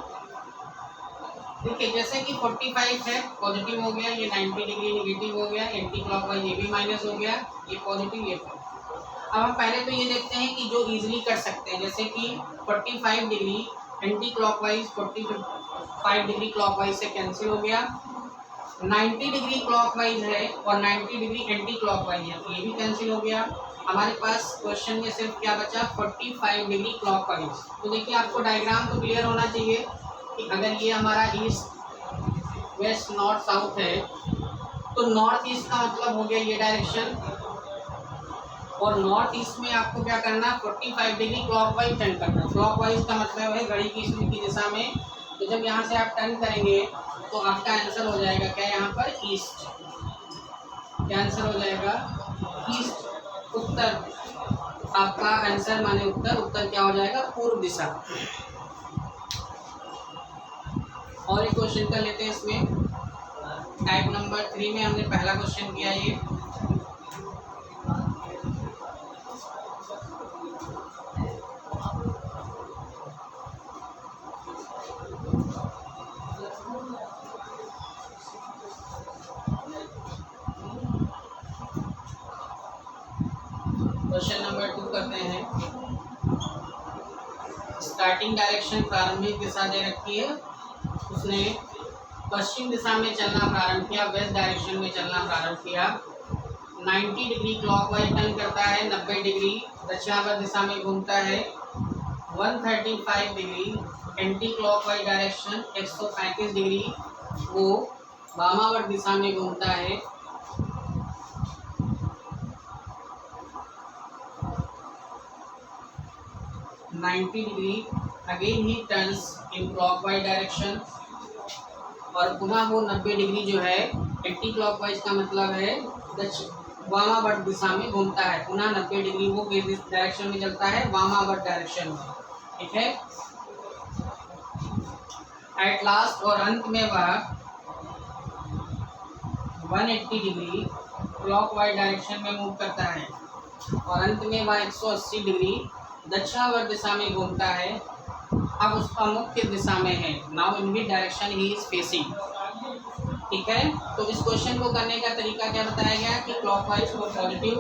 देखिए जैसे कि 45 है पॉजिटिव हो गया, ये 90 डिग्री निगेटिव हो गया, एंटी क्लॉकवाइज ये भी माइनस हो गया, ये पॉजिटिव ये पॉजिटिव। अब हम पहले तो ये देखते हैं कि जो इजीली कर सकते हैं, जैसे कि 45 degree anti clockwise 45 degree clockwise से कैंसिल हो गया, 90 डिग्री क्लॉकवाइज है और 90 डिग्री एंटी क्लॉकवाइज है तो ये भी कैंसिल हो गया। हमारे पास क्वेश्चन में सिर्फ क्या बचा 45 डिग्री क्लॉकवाइज। तो देखिए आपको डायग्राम तो क्लियर होना चाहिए कि अगर ये हमारा ईस्ट वेस्ट नॉर्थ साउथ है तो नॉर्थ ईस्ट का मतलब हो गया ये डायरेक्शन, और नॉर्थ ईस्ट में आपको क्या करना 45 डिग्री क्लॉकवाइज टर्न करना। क्लॉकवाइज का मतलब है घड़ी की सूर्य की दिशा में, तो जब यहाँ से आप टर्न करेंगे तो आपका आंसर हो जाएगा क्या यहाँ पर ईस्ट, क्या आंसर हो जाएगा ईस्ट उत्तर, आपका आंसर माने उत्तर, उत्तर क्या हो जाएगा पूर्व दिशा। और एक क्वेश्चन कर लेते हैं इसमें, टाइप नंबर 3 में हमने पहला क्वेश्चन किया ये। क्वेश्चन नंबर 2 करते हैं। स्टार्टिंग डायरेक्शन प्रारंभिक दिशा दे रखी है, उसने पश्चिम दिशा में चलना प्रारंभ किया, वेस्ट डायरेक्शन में चलना प्रारंभ किया, 90 डिग्री क्लॉकवाइज टर्न करता है, 90 डिग्री दक्षिणावर्त दिशा में घूमता है, 135 degree anti clockwise direction 135 degree वो वामावर्त दिशा में घूमता है, 90 degree again he turns in clockwise direction, और पुनः वो 90 डिग्री जो है एंटी क्लॉकवाइज का मतलब है वामावर्त दिशा में घूमता है, पुनः 90 डिग्री वो किस डायरेक्शन में चलता है वामावर्त डायरेक्शन में, ठीक है। एट लास्ट और अंत में वह 180 डिग्री क्लॉकवाइज डायरेक्शन में मूव करता है, और अंत में वह 180 डिग्री दक्षिणावर्त दिशा में घूमता है। अब उसका मुख्य दिशा में है, now in which direction he is facing, ठीक है। तो इस क्वेश्चन को करने का तरीका क्या बताया गया कि क्लॉकवाइज को पॉजिटिव,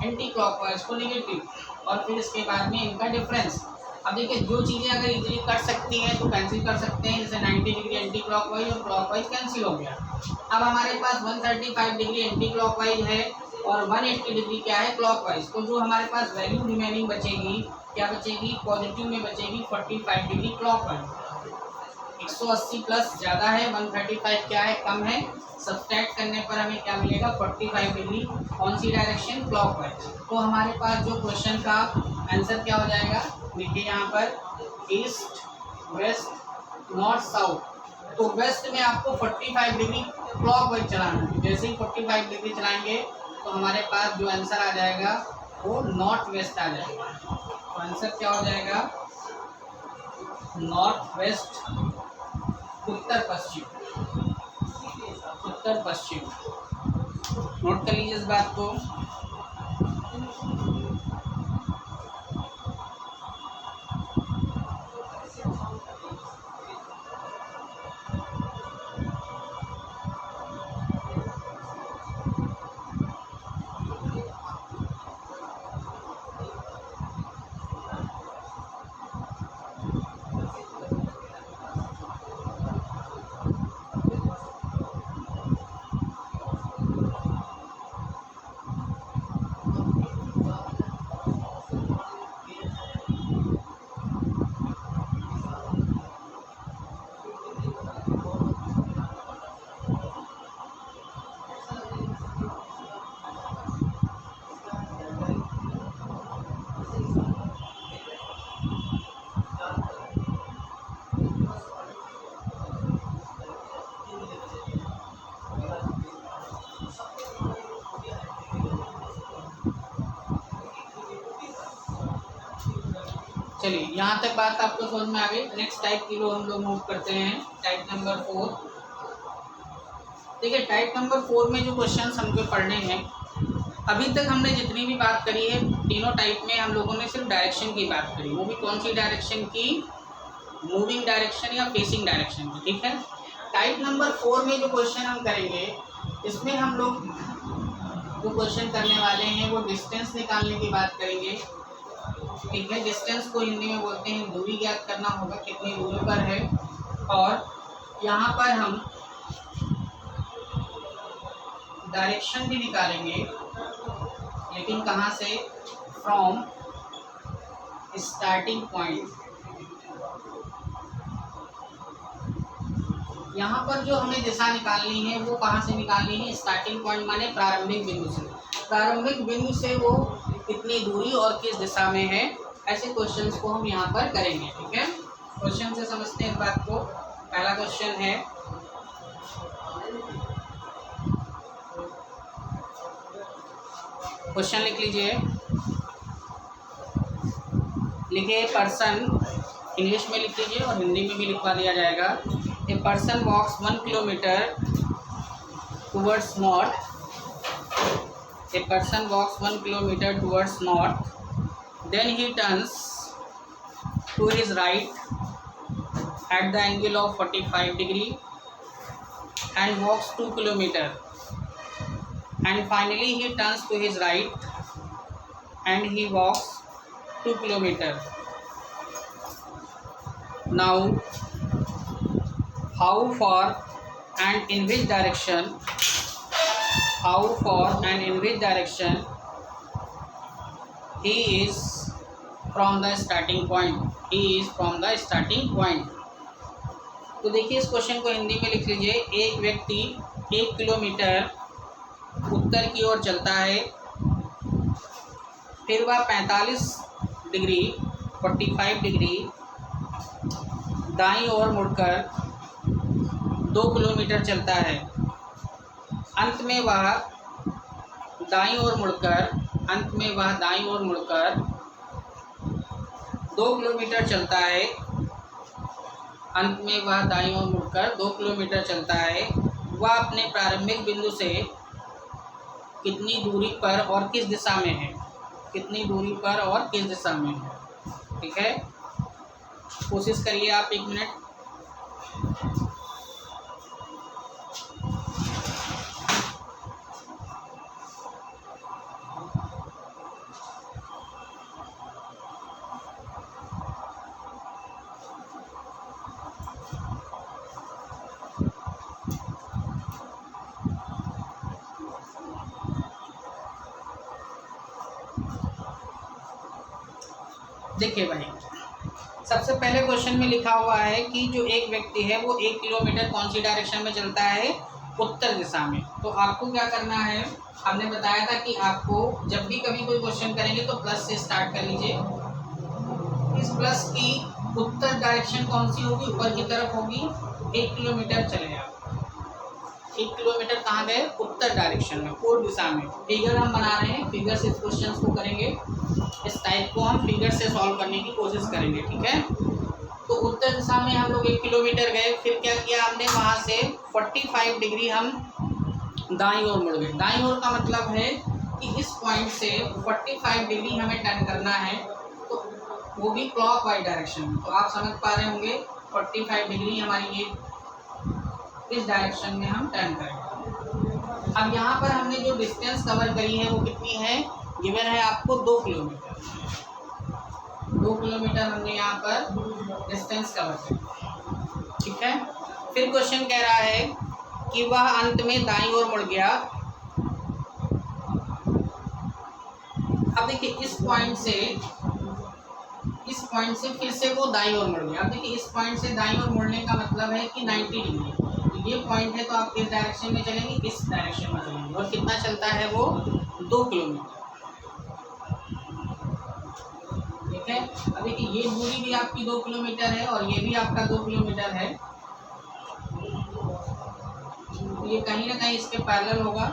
एंटी क्लॉकवाइज को नेगेटिव, और फिर इसके बाद में इनका डिफरेंस। अब देखिए जो चीज़ें अगर इजीली कर सकती हैं तो कैंसिल कर सकते हैं, जैसे 90 डिग्री एंटी क्लॉकवाइज और क्लॉकवाइज कैंसिल हो गया। अब हमारे पास 135 डिग्री एंटी क्लॉकवाइज है और 180 डिग्री क्या है क्लॉकवाइज, तो जो हमारे पास वैल्यू रिमेनिंग बचेगी क्या बचेगी, पॉजिटिव में बचेगी 45 डिग्री क्लॉकवाइज। 180 प्लस ज़्यादा है, 135 क्या है कम है, सब्सट्रैक्ट करने पर हमें क्या मिलेगा 45 डिग्री कौन सी डायरेक्शन क्लॉकवाइज। तो हमारे पास जो क्वेश्चन का आंसर क्या हो जाएगा, देखिए यहाँ पर ईस्ट वेस्ट नॉर्थ साउथ, तो वेस्ट में आपको 45 डिग्री क्लॉकवाइज चलाना है, जैसे ही 45 डिग्री चलाएंगे तो हमारे पास जो आंसर आ जाएगा वो नॉर्थ वेस्ट आ जाएगा। तो आंसर क्या हो जाएगा नॉर्थ वेस्ट, उत्तर पश्चिम, उत्तर पश्चिम। नोट कर लीजिए इस बात को। चलिए यहाँ तक बात आपको समझ में आ गई। नेक्स्ट टाइप की हम लोग मूव करते हैं, टाइप नंबर 4। देखिए टाइप नंबर 4 में जो क्वेश्चंस हमको पढ़ने हैं, अभी तक हमने जितनी भी बात करी है तीनों टाइप में हम लोगों ने सिर्फ डायरेक्शन की बात करी, वो भी कौन सी डायरेक्शन की, मूविंग डायरेक्शन या फेसिंग डायरेक्शन की, ठीक है। टाइप नंबर 4 में जो क्वेश्चन हम करेंगे, इसमें हम लोग जो क्वेश्चन करने वाले हैं वो डिस्टेंस निकालने की बात करेंगे। ठीक है, डिस्टेंस को हिंदी में बोलते हैं दूरी, ज्ञात करना होगा कितनी दूरी पर है। और यहाँ पर हम डायरेक्शन भी निकालेंगे, लेकिन कहाँ से? From starting point. यहाँ पर जो हमें दिशा निकालनी है वो कहाँ से निकालनी है? स्टार्टिंग पॉइंट माने प्रारंभिक बिंदु से। प्रारंभिक बिंदु से वो कितनी दूरी और किस दिशा में है, ऐसे क्वेश्चंस को हम यहाँ पर करेंगे। ठीक है, क्वेश्चन से समझते हैं इस बात को। पहला क्वेश्चन है, क्वेश्चन लिख लीजिए, लिखिए पर्सन, इंग्लिश में लिख लीजिए और हिंदी में भी लिखवा दिया जाएगा। A person walks 1 kilometre towards north. A person walks 1 kilometer towards north, then he turns to his right at the angle of 45 degree and walks 2 kilometers, and finally he turns to his right and he walks 2 kilometers. Now how far and in which direction? How far and in which direction he is from the starting point? He is from the starting point. तो देखिए इस क्वेश्चन को हिंदी में लिख लीजिए। एक व्यक्ति 1 किलोमीटर उत्तर की ओर चलता है, फिर वह 45 डिग्री 45 डिग्री दाईं ओर मुड़कर 2 किलोमीटर चलता है। अंत में वह दाईं ओर मुड़कर 2 किलोमीटर चलता है। अंत में वह दाईं ओर मुड़कर 2 किलोमीटर चलता है। वह अपने प्रारंभिक बिंदु से कितनी दूरी पर और किस दिशा में है? कितनी दूरी पर और किस दिशा में है? ठीक है, कोशिश करिए आप 1 मिनट। देखिए भाई, सबसे पहले क्वेश्चन में लिखा हुआ है कि जो एक व्यक्ति है वो 1 किलोमीटर कौन सी डायरेक्शन में चलता है? उत्तर दिशा में। तो आपको क्या करना है, हमने बताया था कि आपको जब भी कभी कोई क्वेश्चन करेंगे तो प्लस से स्टार्ट कर लीजिए। इस प्लस की उत्तर डायरेक्शन कौन सी होगी? ऊपर की तरफ होगी। 1 किलोमीटर चले आप, 1 किलोमीटर कहाँ गए? उत्तर डायरेक्शन में, पूर्व दिशा में। फिगर हम बना रहे हैं, फिगर से इस क्वेश्चन को करेंगे। इस टाइप को हम फिगर से सॉल्व करने की कोशिश करेंगे। ठीक है, तो उत्तर दिशा में हम लोग 1 किलोमीटर गए, फिर क्या किया हमने? वहाँ से 45 डिग्री हम दाईं ओर मुड़ गए। दाईं ओर का मतलब है कि इस पॉइंट से 45 डिग्री हमें टर्न करना है, तो वो भी क्लॉकवाइज डायरेक्शन में। तो आप समझ पा रहे होंगे 45 डिग्री हमारी ये इस डायरेक्शन में हम टर्न करेंगे। अब यहाँ पर हमने जो डिस्टेंस कवर करी है वो कितनी है? गिवन है आपको 2 किलोमीटर। 2 किलोमीटर हमने यहाँ पर डिस्टेंस कवर करी। ठीक है, फिर क्वेश्चन कह रहा है कि वह अंत में दाईं ओर मुड़ गया। अब देखिए इस पॉइंट से फिर से वो दाईं ओर मुड़ गया। अब देखिए इस पॉइंट से दाईं ओर मुड़ने का मतलब है कि 90 डिग्री। तो ये पॉइंट है, तो आप किस डायरेक्शन में चलेंगे? इस डायरेक्शन में चलेंगे। और कितना चलता है वो? 2 किलोमीटर। ठीक है, अब देखिए ये दूरी भी आपकी 2 किलोमीटर है और ये भी आपका 2 किलोमीटर है, तो ये कहीं ना कहीं इसके पैरेलल होगा।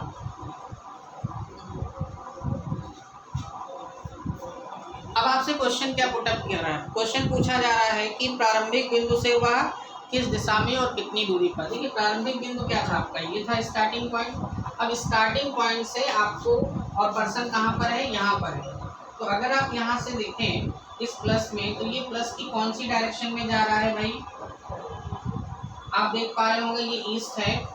अब आपसे क्वेश्चन क्या पुटअप कर रहा है? क्वेश्चन पूछा जा रहा है कि प्रारंभिक बिंदु से वह किस दिशा में और कितनी दूरी पर। देखिए प्रारंभिक बिंदु क्या था आपका? ये था स्टार्टिंग पॉइंट। अब स्टार्टिंग पॉइंट से आपको, और पर्सन कहाँ पर है? यहाँ पर है। तो अगर आप यहाँ से देखें इस प्लस में, तो ये प्लस की कौन सी डायरेक्शन में जा रहा है भाई? आप देख पा रहे होंगे ये ईस्ट है,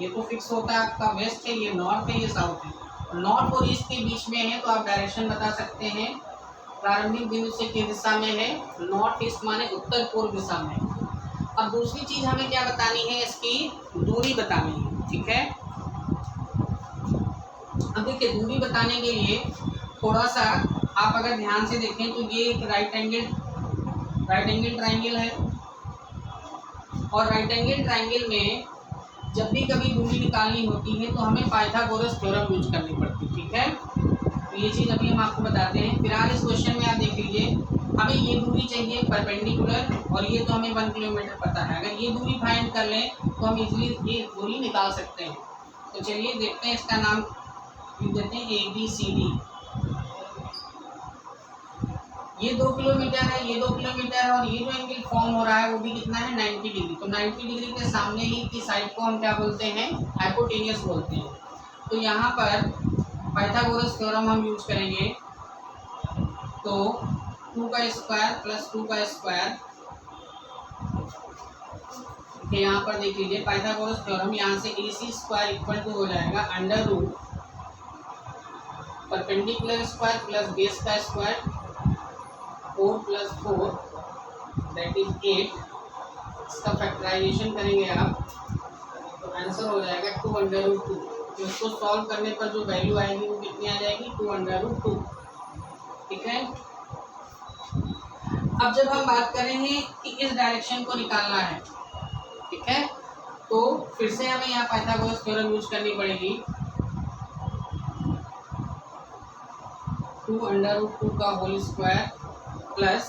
ये तो फिक्स होता है आपका, वेस्ट है, ये नॉर्थ है, ये साउथ है। नॉर्थ और ईस्ट के बीच में है तो आप डायरेक्शन बता सकते हैं प्रारंभिक बिंदु से किस दिशा में है, नॉर्थ ईस्ट माने उत्तर पूर्व दिशा में। अब दूसरी चीज हमें क्या बतानी है, इसकी दूरी बतानी है, ठीक है। अब देखिए दूरी बताने के लिए थोड़ा सा आप अगर ध्यान से देखें तो ये एक राइट एंगल ट्राइंगल है, और राइट एंगल ट्राइंगल में जब भी कभी दूरी निकालनी होती है तो हमें पाइथागोरस थ्योरम यूज करनी पड़ती है, ठीक है। तो ये चीज़ अभी हम आपको बताते हैं। फिलहाल इस क्वेश्चन में आप देख लीजिए, हमें ये दूरी चाहिए परपेंडिकुलर, और ये तो हमें 1 किलोमीटर पता है। अगर ये दूरी फाइंड कर लें तो हम इजीली ये दूरी निकाल सकते हैं। तो चलिए देखते हैं, इसका नाम देते हैं ABCD। ये 2 किलोमीटर है, ये 2 किलोमीटर है, और ये जो एंगल फॉर्म हो रहा है वो भी कितना है, 90 डिग्री। तो 90 डिग्री के सामने ही की साइड को हम क्या बोलते हैं, हाइपोटेन्यूस बोलते हैं। तो यहाँ पर पाइथागोरस थ्योरम हम यूज करेंगे, तो 2 का स्क्वायर प्लस 2 का स्क्वायर, यहाँ पर देख लीजिए पाइथागोरस थ्योरम, यहाँ से AC स्क्वायर इक्वल टू हो जाएगा under root perpendicular square plus base का स्क्वायर 4 प्लस 4 दैट इज 8। इसका फैक्टराइजेशन करेंगे आप तो आंसर हो जाएगा 2 अंडर रूट 2। तो इसको सॉल्व करने पर जो वैल्यू आएगी वो कितनी आ जाएगी, 2 अंडर रूट 2, ठीक है। अब जब हम बात कर रहे हैं कि इस डायरेक्शन को निकालना है, ठीक है, तो फिर से हमें यहाँ पाइथागोरस थ्योरम यूज करनी पड़ेगी। 2 अंडर रूट 2 का होल स्क्वायर प्लस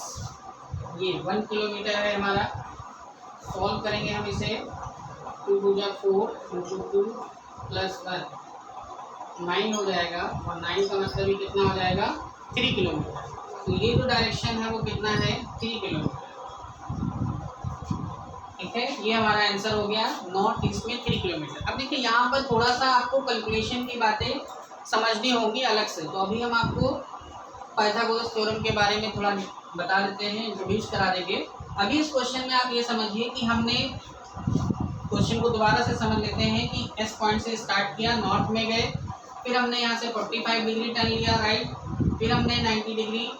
ये 1 किलोमीटर है हमारा, सॉल्व करेंगे हम इसे, 2 2 4 इंटू 2 प्लस 1 9 हो जाएगा, और 9 का मतलब ही कितना हो जाएगा, 3 किलोमीटर। तो ये जो डायरेक्शन है वो कितना है, 3 किलोमीटर, ठीक है। ये हमारा आंसर हो गया, नॉर्थ ईस्ट में 3 किलोमीटर। अब देखिए यहाँ पर थोड़ा सा आपको कैलकुलेशन की बातें समझनी होगी अलग से, तो अभी हम आपको पाइथागोरस थ्योरम के बारे में थोड़ा बता देते हैं, इंट्रोड्यूस करा देंगे। अभी इस क्वेश्चन में आप ये समझिए कि हमने क्वेश्चन को दोबारा से समझ लेते हैं कि एस पॉइंट से स्टार्ट किया, नॉर्थ में गए, फिर हमने यहाँ से 45 डिग्री टर्न लिया राइट, फिर हमने 90 डिग्री,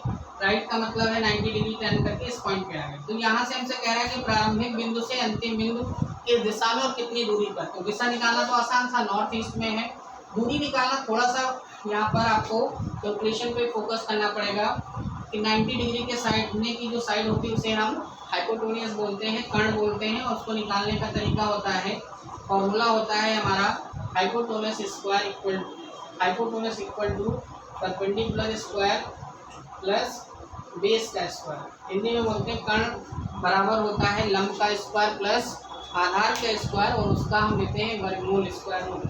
राइट का मतलब है 90 डिग्री टर्न करके इस पॉइंट पे आ गए। तो यहाँ से हमसे कह रहा है कि प्रारंभिक बिंदु से अंतिम बिंदु किस दिशा में और कितनी दूरी पर। तो दिशा निकालना तो आसान था, नॉर्थ ईस्ट में है। दूरी निकालना थोड़ा सा यहाँ पर आपको कैलकुलेशन पे फोकस करना पड़ेगा कि 90 डिग्री के साइड में की जो साइड होती है उसे हम हाइपोटेन्यूस बोलते हैं, कर्ण बोलते हैं, और उसको निकालने का तरीका होता है, फॉर्मूला होता है हमारा hypotenuse equal to perpendicular square plus base का स्क्वायर। हिंदी में बोलते हैं कर्ण बराबर होता है लंब का स्क्वायर प्लस आधार का स्क्वायर, और उसका हम लेते हैं वर्गमूल स्क्वायर रूट।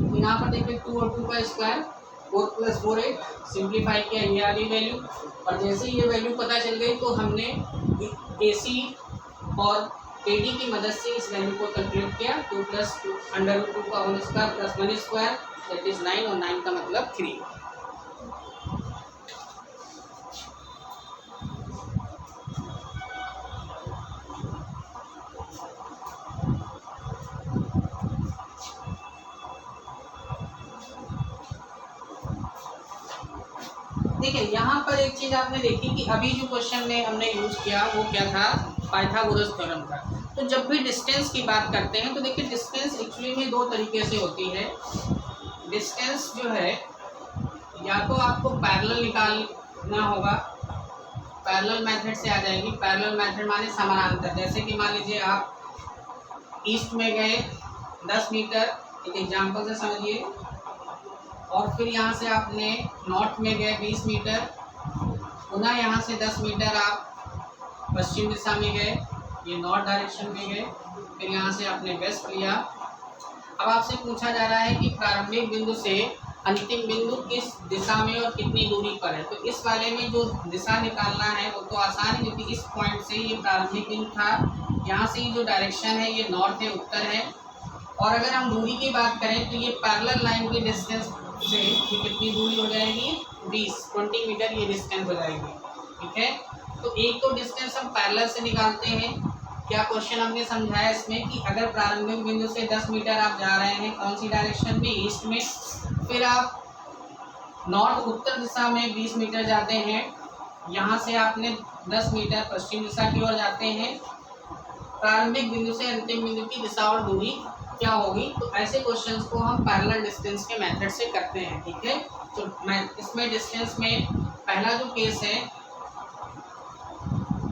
तो यहाँ पर देखिए 2 और 2 का स्क्वायर 4 प्लस 4 8, सिंप्लीफाई किया, ये आ गई वैल्यू, और जैसे ही ये वैल्यू पता चल गई तो हमने AC और AD की मदद से इस वैल्यू को कैलकुलेट किया। 2 प्लस 2 अंडर रूट 2 का whole square plus 1 square that is 9, और 9 का मतलब 3। देखिए यहाँ पर एक चीज आपने देखी कि अभी जो क्वेश्चन में हमने यूज किया वो क्या था, पाइथागोरस थ्योरम का। तो जब भी डिस्टेंस की बात करते हैं तो देखिए डिस्टेंस एक्चुअली में 2 तरीके से होती है। डिस्टेंस जो है या तो आपको पैरेलल निकालना होगा, पैरेलल मेथड से आ जाएगी। पैरेलल मेथड माने समानांतर, जैसे कि मान लीजिए आप ईस्ट में गए 10 मीटर, एक एग्जाम्पल से समझिए, और फिर यहाँ से आपने नॉर्थ में गए 20 मीटर, पुनः यहाँ से 10 मीटर आप पश्चिम दिशा में गए, ये नॉर्थ डायरेक्शन में गए, फिर यहाँ से आपने वेस्ट लिया। अब आपसे पूछा जा रहा है कि प्रारंभिक बिंदु से अंतिम बिंदु किस दिशा में और कितनी दूरी पर है। तो इस वाले में जो दिशा निकालना है वो तो आसान है, क्योंकि इस पॉइंट से ये प्रारंभिक बिंदु था, यहाँ से ये जो डायरेक्शन है ये नॉर्थ है, उत्तर है। और अगर हम दूरी की बात करें तो ये पैरेलल लाइन की डिस्टेंस से ये कितनी दूरी हो जाएगी, 20 मीटर ये डिस्टेंस हो जाएगी, ठीक है। तो एक तो डिस्टेंस हम पैरेलल से निकालते हैं, क्या क्वेश्चन हमने समझाया इसमें कि अगर प्रारंभिक बिंदु से 10 मीटर आप जा रहे हैं कौन सी डायरेक्शन में, ईस्ट में, फिर आप नॉर्थ उत्तर दिशा में 20 मीटर जाते हैं, यहाँ से आपने 10 मीटर पश्चिम दिशा की ओर जाते हैं, प्रारंभिक बिंदु से अंतिम बिंदु की दिशा और दूरी क्या होगी। तो ऐसे क्वेश्चंस को हम पैरेलल डिस्टेंस के मेथड से करते हैं, ठीक है। तो मैं इसमें डिस्टेंस में पहला जो केस है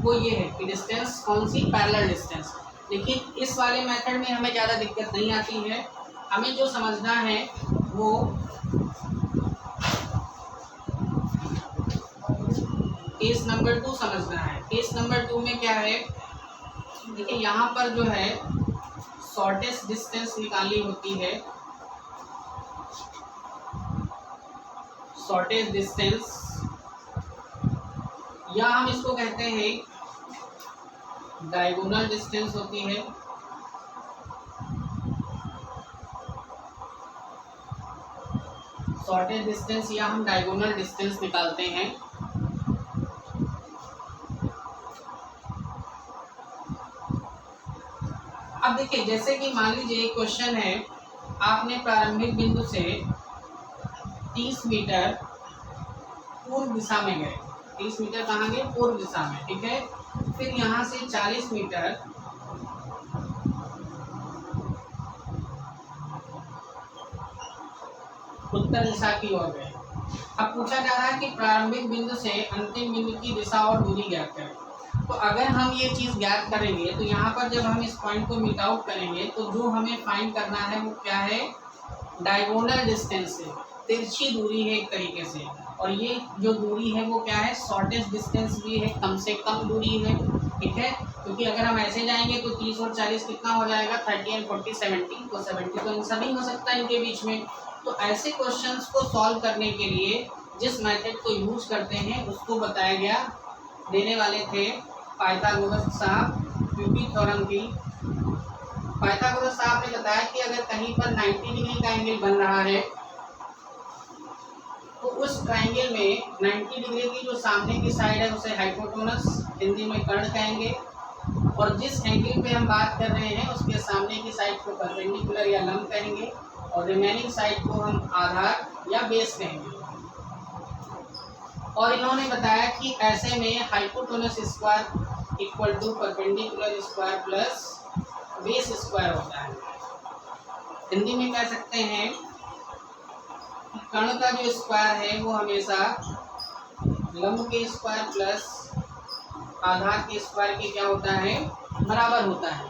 वो ये है कि डिस्टेंस कौन सी, पैरेलल डिस्टेंस। लेकिन इस वाले मेथड में हमें ज़्यादा दिक्कत नहीं आती है, हमें जो समझना है वो केस नंबर 2 समझना है। केस नंबर 2 में क्या है, देखिए यहाँ पर जो है शॉर्टेस्ट डिस्टेंस निकालनी होती है। शॉर्टेस्ट डिस्टेंस या हम इसको कहते हैं डायगोनल डिस्टेंस होती है। शॉर्टेस्ट डिस्टेंस या हम डायगोनल डिस्टेंस निकालते हैं। अब देखिए जैसे कि मान लीजिए एक क्वेश्चन है, आपने प्रारंभिक बिंदु से 30 मीटर पूर्व दिशा में गए, 30 मीटर कहाँ गए, पूर्व दिशा में, ठीक है। फिर यहाँ से 40 मीटर उत्तर दिशा की ओर गए। अब पूछा जा रहा है कि प्रारंभिक बिंदु से अंतिम बिंदु की दिशा और दूरी ज्ञात करें। तो अगर हम ये चीज़ ज्ञात करेंगे तो यहाँ पर जब हम इस पॉइंट को मीट आउट करेंगे तो जो हमें फाइंड करना है वो क्या है, डायगोनल डिस्टेंस है, तिरछी दूरी है एक तरीके से। और ये जो दूरी है वो क्या है, शॉर्टेस्ट डिस्टेंस भी है, कम से कम दूरी है, ठीक है। क्योंकि अगर हम ऐसे जाएंगे तो 30 और 40 कितना हो जाएगा, 30 और 40 70, तो 70 तो आंसर नहीं हो सकता इनके बीच में। तो ऐसे क्वेश्चंस को सॉल्व करने के लिए जिस मेथड को यूज करते हैं उसको बताया गया, देने वाले थे पाइथागोरस साहब क्यूबिक थ्योरम की। पाइथागोरस साहब ने बताया कि अगर कहीं पर 90 डिग्री का एंगल बन रहा है तो उस ट्रायंगल में 90 डिग्री की जो सामने की साइड है उसे हाइपोटेनस, हिंदी में कर्ण कहेंगे, और जिस एंगल पे हम बात कर रहे हैं उसके सामने की साइड को परपेंडिकुलर या लंब कहेंगे, और रिमेनिंग साइड को हम आधार या बेस कहेंगे। और इन्होंने बताया कि ऐसे में hypotenuse square equal to perpendicular square plus base square होता है। हिंदी में कह सकते हैं कि कर्ण का जो स्क्वायर है वो हमेशा लंब के स्क्वायर प्लस आधार के स्क्वायर के क्या होता है, बराबर होता है।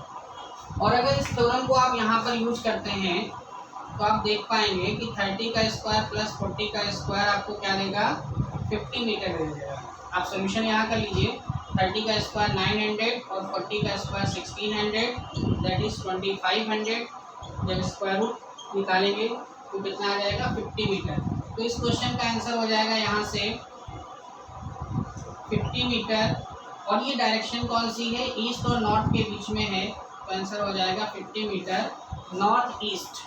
और अगर इस थ्योरम को आप यहाँ पर यूज करते हैं तो आप देख पाएंगे कि 30 का स्क्वायर प्लस 40 का स्क्वायर आपको क्या देगा, 50 मीटर दे देगा। आप सोल्यूशन यहाँ कर लीजिए, 30 का स्क्वायर 900 और 40 का स्क्वायर 1600, दैट इज 2500। जब स्क्वायर रूट निकालेंगे तो कितना आ जाएगा, 50 मीटर। तो इस क्वेश्चन का आंसर हो जाएगा यहाँ से 50 मीटर। और ये डायरेक्शन कौन सी है, ईस्ट और नॉर्थ के बीच में है, तो आंसर हो जाएगा 50 मीटर नॉर्थ ईस्ट।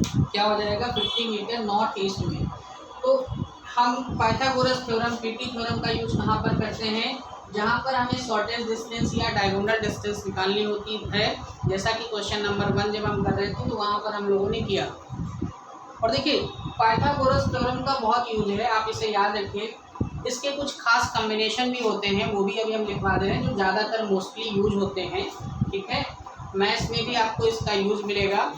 क्या हो जाएगा, 50 मीटर नॉर्थ ईस्ट में। तो हम पाइथागोरस थ्योरम, पीटी थ्योरम का यूज कहाँ पर करते हैं, जहाँ पर हमें शॉर्टेस्ट डिस्टेंस या डायगोनल डिस्टेंस निकालनी होती है। जैसा कि क्वेश्चन नंबर 1 जब हम कर रहे थे तो वहाँ पर हम लोगों ने किया। और देखिए पाइथागोरस थ्योरम का बहुत यूज है, आप इसे याद रखिए। इसके कुछ खास कॉम्बिनेशन भी होते हैं, वो भी अभी हम लिखवा दे रहे हैं, जो ज़्यादातर मोस्टली यूज होते हैं, ठीक है। मैथ्स में भी आपको इसका यूज मिलेगा।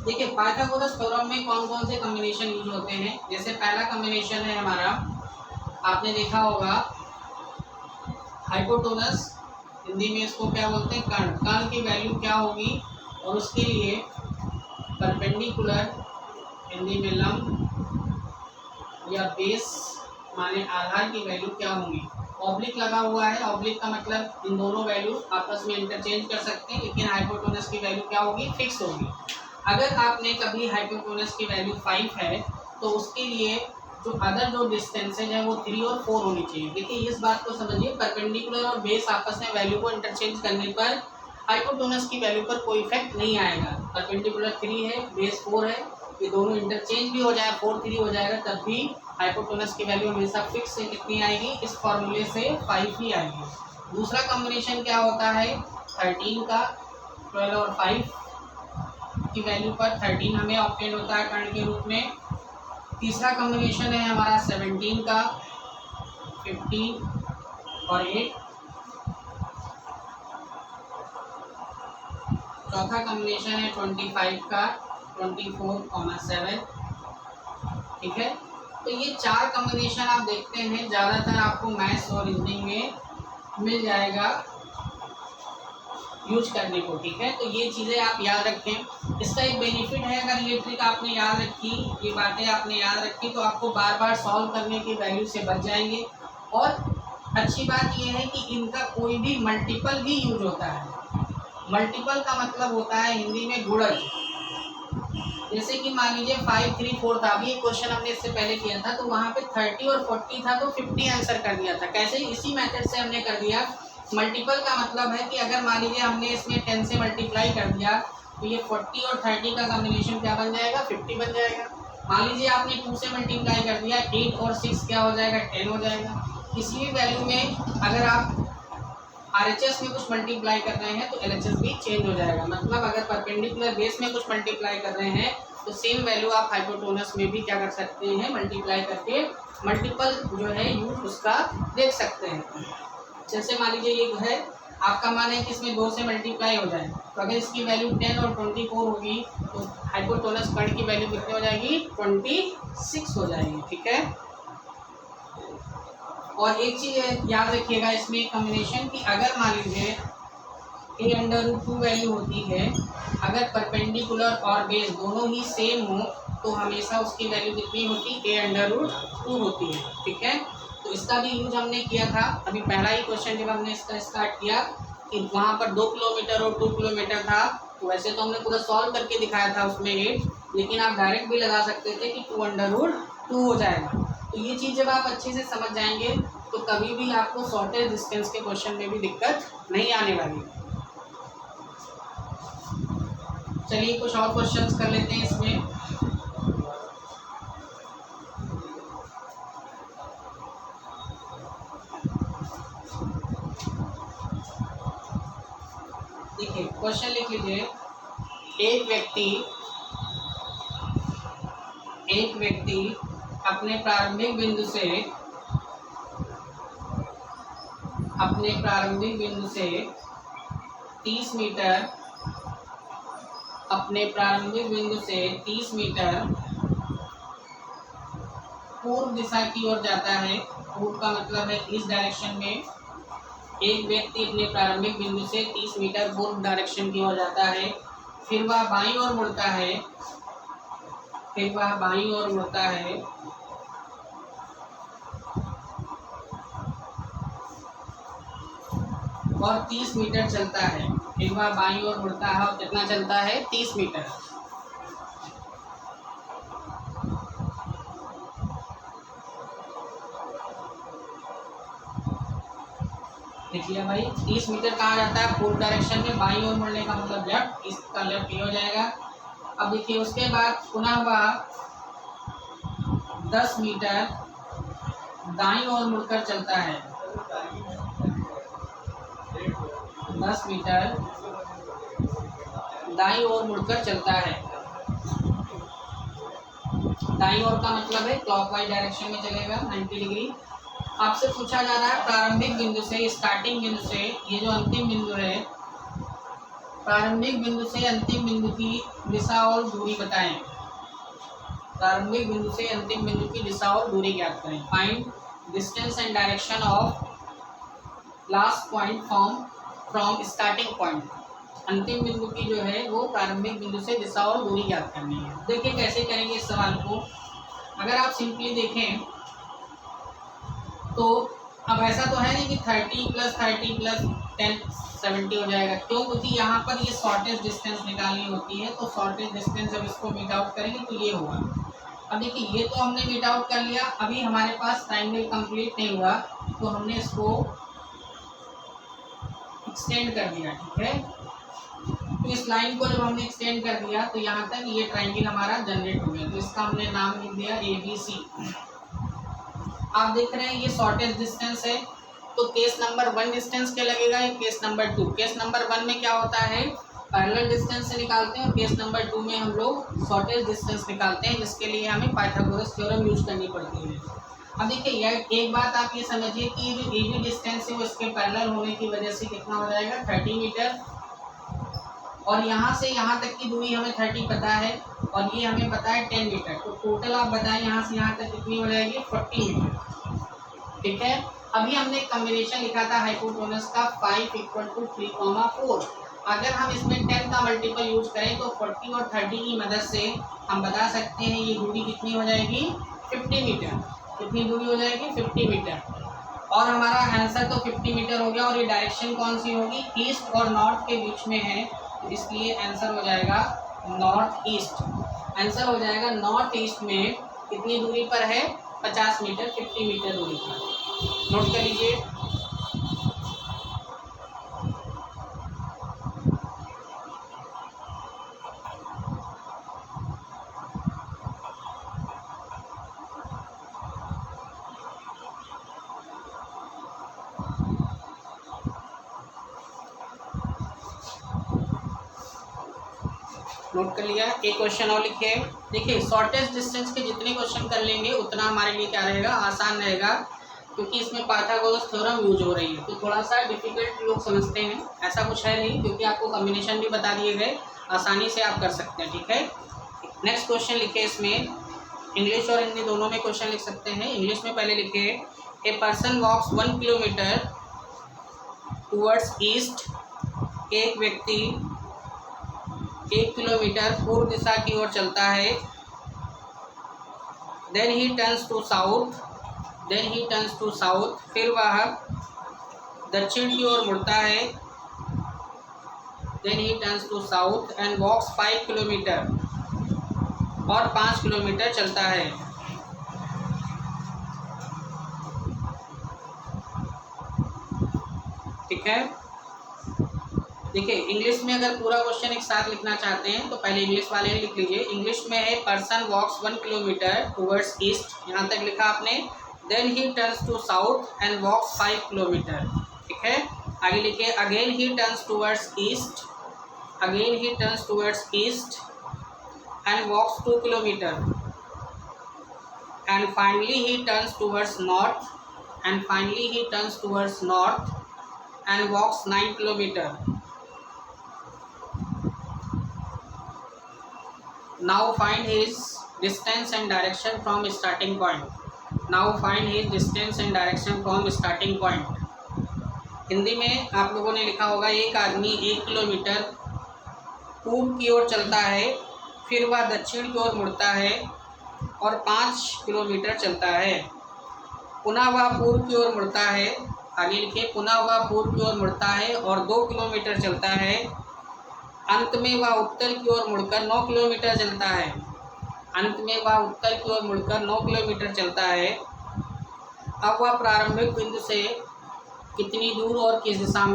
देखिए पाइथागोरस थ्योरम में कौन कौन से कॉम्बिनेशन यूज होते हैं। जैसे पहला कॉम्बिनेशन है हमारा, आपने देखा होगा हाइपोटेनस, हिंदी में इसको क्या बोलते हैं, कर्ण। कर्ण की वैल्यू क्या होगी, और उसके लिए परपेंडिकुलर, हिंदी में लंब, या बेस माने आधार की वैल्यू क्या होंगी। ऑब्लिक लगा हुआ है, ऑब्लिक का मतलब इन दोनों वैल्यू आपस में इंटरचेंज कर सकते हैं, लेकिन हाइपोटेनस की वैल्यू क्या होगी, फिक्स होगी। अगर आपने कभी हाइपोटेनस की वैल्यू 5 है तो उसके लिए जो अदर जो डिस्टेंसेज है वो 3 और 4 होनी चाहिए। देखिए इस बात को समझिए, परपेंडिकुलर और बेस आपस में वैल्यू को इंटरचेंज करने पर हाइपोटेनस की वैल्यू पर कोई इफेक्ट नहीं आएगा। परपेंडिकुलर 3 है, बेस 4 है, ये दोनों इंटरचेंज भी हो जाए 4 3 हो जाएगा, तब भी हाइपोटेनस की वैल्यू हमेशा फिक्स है। कितनी आएगी? इस फॉर्मूले से 5 ही आएगी। दूसरा कॉम्बिनेशन क्या होता है? 13 का 12 और 5 की वैल्यू पर 13 हमें ऑब्टेन होता है कर्ण के रूप में। तीसरा कॉम्बिनेशन है हमारा 17 का 15 और 8। चौथा कॉम्बिनेशन है 25 का 24,7। ठीक है, तो ये 4 कॉम्बिनेशन आप देखते हैं ज़्यादातर आपको मैथ्स और रीजनिंग में मिल जाएगा यूज करने को। ठीक है, तो ये चीज़ें आप याद रखें। इसका एक बेनिफिट है, अगर ये ट्रिक आपने याद रखी, ये बातें आपने याद रखी, तो आपको बार बार सॉल्व करने की वैल्यू से बच जाएंगे। और अच्छी बात ये है कि इनका कोई भी मल्टीपल भी यूज होता है। मल्टीपल का मतलब होता है हिंदी में गुणज। जैसे कि मान लीजिए 5 3 4 था, अभी एक क्वेश्चन हमने इससे पहले किया था, तो वहाँ पे 30 और 40 था, तो 50 आंसर कर दिया था। कैसे? इसी मेथड से हमने कर दिया। मल्टीपल का मतलब है कि अगर मान लीजिए हमने इसमें 10 से मल्टीप्लाई कर दिया, तो ये 40 और 30 का कॉम्बिनेशन क्या बन जाएगा? 50 बन जाएगा। मान लीजिए आपने 2 से मल्टीप्लाई कर दिया, 8 और 6 क्या हो जाएगा? 10 हो जाएगा। किसी भी वैल्यू में अगर आप RHS में कुछ मल्टीप्लाई कर रहे हैं तो LHS भी चेंज हो जाएगा। मतलब अगर परपेंडिकुलर बेस में कुछ मल्टीप्लाई कर रहे हैं तो सेम वैल्यू आप हाइपोटेनस में भी क्या कर सकते हैं? मल्टीप्लाई करके मल्टीपल जो है यूज उसका देख सकते हैं। जैसे मान लीजिए ये है आपका, मान है कि इसमें 2 से मल्टीप्लाई हो जाए, तो अगर इसकी वैल्यू 10 और 24 होगी तो हाइपोटेनस कर्ण की वैल्यू कितनी हो जाएगी? 26 हो जाएगी। ठीक है, और एक चीज़ याद रखिएगा इसमें कॉम्बिनेशन की, अगर मान लीजिए a√2 वैल्यू होती है, अगर परपेंडिकुलर और बेस दोनों ही सेम हो तो हमेशा उसकी वैल्यू कितनी होती? a√2 होती है। ठीक है, तो इसका भी यूज हमने किया था अभी पहला ही क्वेश्चन जब हमने इसका स्टार्ट किया कि वहाँ पर 2 किलोमीटर और 2 किलोमीटर था, तो वैसे तो हमने पूरा सॉल्व करके दिखाया था उसमें 8, लेकिन आप डायरेक्ट भी लगा सकते थे कि 2√2 हो जाएगा। तो ये चीज़ जब आप अच्छे से समझ जाएंगे तो कभी भी आपको शॉर्टेज डिस्टेंस के क्वेश्चन में भी दिक्कत नहीं आने वाली। चलिए कुछ और क्वेश्चंस कर लेते हैं इसमें। देखिए क्वेश्चन लिख लीजिए। एक व्यक्ति अपने प्रारंभिक बिंदु से 30 मीटर पूर्व दिशा की ओर जाता है। पूर्व का मतलब है इस डायरेक्शन में। एक व्यक्ति अपने प्रारंभिक बिंदु से 30 मीटर पूर्व डायरेक्शन की ओर जाता है, फिर वह बाईं ओर मुड़ता है, और 30 मीटर चलता है। फिर वह बाईं ओर मुड़ता है और कितना चलता है? 30 मीटर। देख लिया भाई, 30 मीटर कहाँ जाता है? पूर्व डायरेक्शन में, बाईं ओर मुड़ने का मतलब लेफ्ट, इसका लेफ्ट ये हो जाएगा। अब देखिए उसके बाद पुनः वह 10 मीटर दाईं ओर मुड़कर चलता है। 10 मीटर दाईं ओर मुड़कर चलता है। दाईं ओर का मतलब है क्लॉकवाइज डायरेक्शन में चलेगा 90 डिग्री। आपसे पूछा जा रहा है प्रारंभिक बिंदु से, स्टार्टिंग बिंदु से, ये जो अंतिम बिंदु है, प्रारंभिक बिंदु से अंतिम बिंदु की दिशा और दूरी बताएं। प्रारंभिक बिंदु से अंतिम बिंदु की दिशा और दूरी ज्ञात करें। Find distance and direction of last point from starting point. अंतिम बिंदु की जो है वो प्रारंभिक बिंदु से दिशा और दूरी ज्ञात करनी है। देखिए कैसे करेंगे इस सवाल को। अगर आप सिंपली देखें तो अब ऐसा तो है नहीं कि 30 + 30 + 10 70 हो जाएगा, क्यों? क्योंकि यहाँ पर ये शॉर्टेज डिस्टेंस निकालनी होती है। तो शॉर्टेज डिस्टेंस जब इसको मीट आउट करेंगे तो ये होगा। अब देखिए ये तो हमने मीट आउट कर लिया, अभी हमारे पास ट्रायंगल कंप्लीट नहीं हुआ तो हमने इसको एक्सटेंड कर दिया। ठीक है, तो इस लाइन को जब हमने एक्सटेंड कर दिया तो यहाँ तक ये ट्राइंगल हमारा जनरेट हो गया, तो इसका हमने नाम लिख दिया ABC। आप देख रहे हैं ये शॉर्टेस्ट डिस्टेंस है, तो केस नंबर 1 डिस्टेंस क्या लगेगा, ये केस नंबर 2। केस नंबर 1 में क्या होता है, पैरेलल डिस्टेंस से निकालते हैं, और केस नंबर 2 में हम लोग शॉर्टेस्ट डिस्टेंस निकालते हैं, जिसके लिए हमें पाइथागोरस थ्योरम यूज करनी पड़ती है। अब देखिए यार एक बात आप ये समझिए कि जो AB डिस्टेंस है वो इसके पैरेलल होने की वजह से कितना हो जाएगा 30 मीटर, और यहाँ से यहाँ तक की दूरी हमें 30 पता है, और ये हमें पता है 10 मीटर, तो टोटल आप बताएं यहाँ से यहाँ तक कितनी हो जाएगी 40 मीटर। ठीक है, अभी हमने कॉम्बिनेशन लिखा था हाइपोटेनस का 5 = 3,4। अगर हम इसमें 10 का मल्टीपल यूज करें तो 40 और 30 की मदद से हम बता सकते हैं ये दूरी कितनी हो जाएगी 50 मीटर। कितनी दूरी हो जाएगी 50 मीटर, और हमारा आंसर तो 50 मीटर हो गया, और ये डायरेक्शन कौन सी होगी, ईस्ट और नॉर्थ के बीच में है, तो इसलिए आंसर हो जाएगा नॉर्थ ईस्ट। आंसर हो जाएगा नॉर्थ ईस्ट में कितनी दूरी पर है 50 मीटर, 50 मीटर दूरी पर। नोट कर लीजिए। नोट कर लिया। एक क्वेश्चन और लिखिए। देखिए शॉर्टेस्ट डिस्टेंस के जितने क्वेश्चन कर लेंगे उतना हमारे लिए क्या रहेगा, आसान रहेगा, क्योंकि इसमें पाइथागोरस थ्योरम यूज हो रही है, तो थोड़ा सा डिफिकल्ट लोग समझते हैं, ऐसा कुछ है नहीं, क्योंकि आपको कॉम्बिनेशन भी बता दिए गए, आसानी से आप कर सकते हैं। ठीक है, नेक्स्ट क्वेश्चन लिखे, इसमें इंग्लिश और हिंदी दोनों में क्वेश्चन लिख सकते हैं। इंग्लिश में पहले लिखे, a person walks 1 kilometre towards east. एक व्यक्ति 1 किलोमीटर पूर्व दिशा की ओर चलता है। Then he turns to south, फिर वह दक्षिण की ओर मुड़ता है। Then he turns to south and walks 5 kilometre, और 5 किलोमीटर चलता है। ठीक है, देखिए इंग्लिश में अगर पूरा क्वेश्चन एक साथ लिखना चाहते हैं तो पहले इंग्लिश वाले लिख लीजिए। इंग्लिश में है person walks 1 kilometre towards east, यहाँ तक लिखा आपने। Then he turns to south and walks 5 kilometre. ठीक है, आगे लिखिए, again he turns towards east, and walks 2 kilometre, and finally he turns towards north, and walks 9 kilometre. Now find his distance and direction from starting point. Hindi में आप लोगों ने लिखा होगा, एक आदमी 1 किलोमीटर पूर्व की ओर चलता है, फिर वह दक्षिण की ओर मुड़ता है और 5 किलोमीटर चलता है। पुनः वह पूर्व की ओर मुड़ता है, आगे लिखिए, पुनः वह पूर्व की ओर मुड़ता है और 2 किलोमीटर चलता है। अंत में वह उत्तर की ओर मुड़कर 9 किलोमीटर चलता है। अब वह प्रारंभिक बिंदु से कितनी दूर और किस दिशा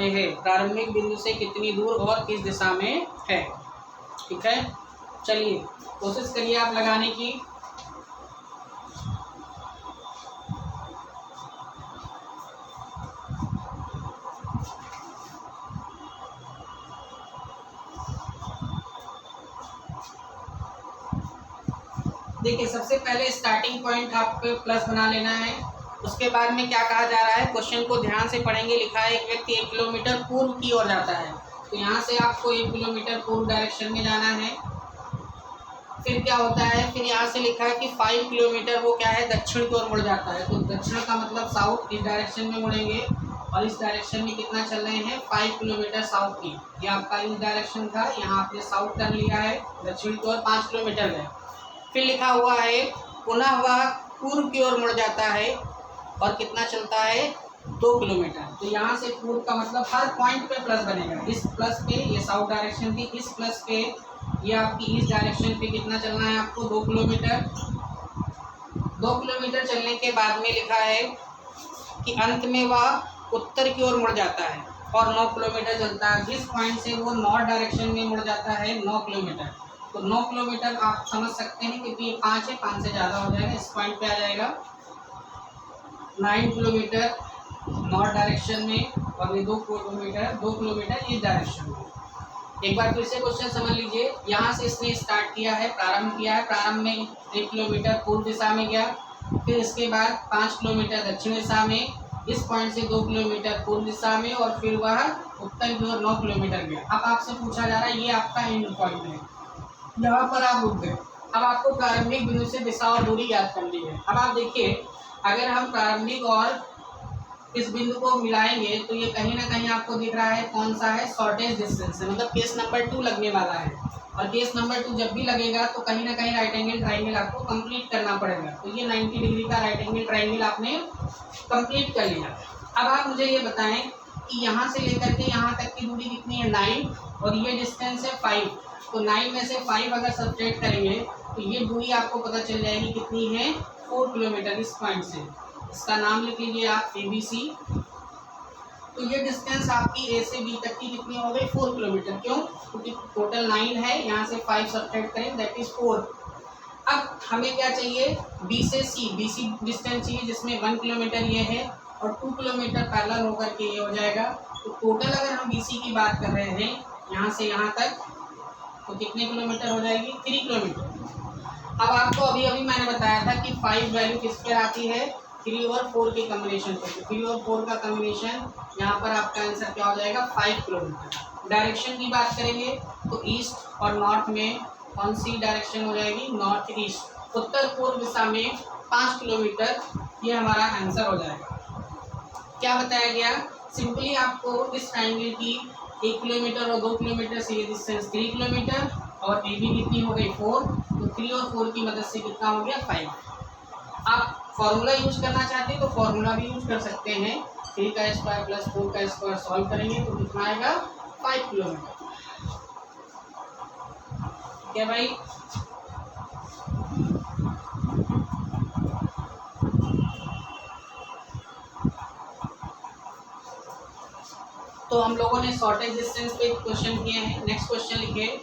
में है। ठीक है, चलिए कोशिश करिए आप लगाने की। देखिए सबसे पहले स्टार्टिंग पॉइंट आपको प्लस बना लेना है। उसके बाद में क्या कहा जा रहा है, क्वेश्चन को ध्यान से पढ़ेंगे। लिखा है एक व्यक्ति 1 किलोमीटर पूर्व की ओर जाता है, तो यहाँ से आपको 1 किलोमीटर पूर्व डायरेक्शन में जाना है। फिर क्या होता है, फिर यहाँ से लिखा है कि 5 किलोमीटर वो क्या है, दक्षिण की ओर मुड़ जाता है, तो दक्षिण का मतलब साउथ, इस डायरेक्शन में मुड़ेंगे, और इस डायरेक्शन में कितना चल रहे हैं 5 किलोमीटर साउथ की। ये आपका इस डायरेक्शन था, यहाँ आपने साउथ टर्न लिया है, दक्षिण की ओर 5 किलोमीटर गए। फिर लिखा हुआ है पुनः वह पूर्व की ओर मुड़ जाता है और कितना चलता है 2 किलोमीटर। तो यहाँ से पूर्व का मतलब हर पॉइंट पे प्लस बनेगा। इस प्लस पे ये साउथ डायरेक्शन थी, इस प्लस पे ये आपकी इस डायरेक्शन पे कितना चलना है आपको 2 किलोमीटर। 2 किलोमीटर चलने के बाद में लिखा है कि अंत में वह उत्तर की ओर मुड़ जाता है। और 9 किलोमीटर चलता है। जिस पॉइंट से वो नॉर्थ डायरेक्शन में मुड़ जाता है 9 किलोमीटर, तो 9 किलोमीटर आप समझ सकते हैं क्योंकि ये 5 है, 5 से ज़्यादा हो जाएगा, इस पॉइंट पे आ जाएगा 9 किलोमीटर नॉर्थ डायरेक्शन में, और ये 2 किलोमीटर इस डायरेक्शन में। एक बार फिर से क्वेश्चन समझ लीजिए। यहाँ से इसने स्टार्ट किया है, प्रारंभ किया है, प्रारंभ में 1 किलोमीटर पूर्व दिशा में गया, फिर इसके बाद 5 किलोमीटर दक्षिण दिशा में, इस पॉइंट से 2 किलोमीटर पूर्व दिशा में, और फिर वह उत्तर की ओर 9 किलोमीटर गया। अब आपसे पूछा जा रहा है ये आपका एंड पॉइंट है, यहाँ पर आप रुक गए। अब आपको प्रारंभिक बिंदु से दिशा और दूरी ज्ञात करनी है। अब आप देखिए, अगर हम प्रारंभिक और इस बिंदु को मिलाएंगे तो ये कहीं ना कहीं आपको दिख रहा है कौन सा है, शॉर्टेज डिस्टेंस है, मतलब केस नंबर 2 लगने वाला है। और केस नंबर 2 जब भी लगेगा तो कहीं ना कहीं राइट एंगल ट्राइंगल आपको कंप्लीट करना पड़ेगा। तो ये 90 डिग्री का राइट एंगल ट्राइंगल आपने कंप्लीट कर लिया। अब आप मुझे ये बताएं कि यहाँ से लेकर के यहाँ तक की दूरी कितनी है, 9, और ये डिस्टेंस है 5। तो 9 में से 5 अगर सब्ट्रैक्ट करेंगे तो ये दूरी आपको पता चल जाएगी कितनी है, 4 किलोमीटर इस पॉइंट से। इसका नाम लिख लीजिए आप, ABC। तो ये डिस्टेंस आपकी A से B तक की कितनी हो गई, 4 किलोमीटर। क्यों? क्योंकि टोटल 9 है, यहाँ से 5 सब्ट्रैक्ट करें, दैट इज 4। अब हमें क्या चाहिए, B से C, BC डिस्टेंस चाहिए जिसमें 1 किलोमीटर ये है और 2 किलोमीटर पैरेलल होकर के ये हो जाएगा। तो टोटल अगर हम BC की बात कर रहे हैं यहाँ से यहाँ तक, तो कितने किलोमीटर हो जाएगी, 3 किलोमीटर। अब आपको अभी अभी मैंने बताया था कि 5 वैल्यू किस पर आती है, 3 और 4 के कॉम्बिनेशन पर। 3 और 4 का कॉम्बिनेशन, यहाँ पर आपका आंसर क्या हो जाएगा, 5 किलोमीटर। डायरेक्शन की बात करेंगे तो ईस्ट और नॉर्थ में कौन सी डायरेक्शन हो जाएगी, नॉर्थ ईस्ट। उत्तर पूर्व दिशा में 5 किलोमीटर, ये हमारा आंसर हो जाएगा। क्या बताया गया, सिंपली आपको इस ट्रायंगल की 1 किलोमीटर और 2 किलोमीटर से ये डिस्टेंस 3 किलोमीटर, और AB कितनी हो गई, 4। तो 3 और 4 की मदद से कितना हो गया, 5। आप फॉर्मूला यूज करना चाहते हैं तो फॉर्मूला भी यूज कर सकते हैं। 3 का स्क्वायर प्लस 4 का स्क्वायर सॉल्व करेंगे तो कितना आएगा, 5 किलोमीटर। क्या भाई, तो हम लोगों ने शॉर्टेज डिस्टेंस पे क्वेश्चन किए हैं। नेक्स्ट क्वेश्चन लिखिए,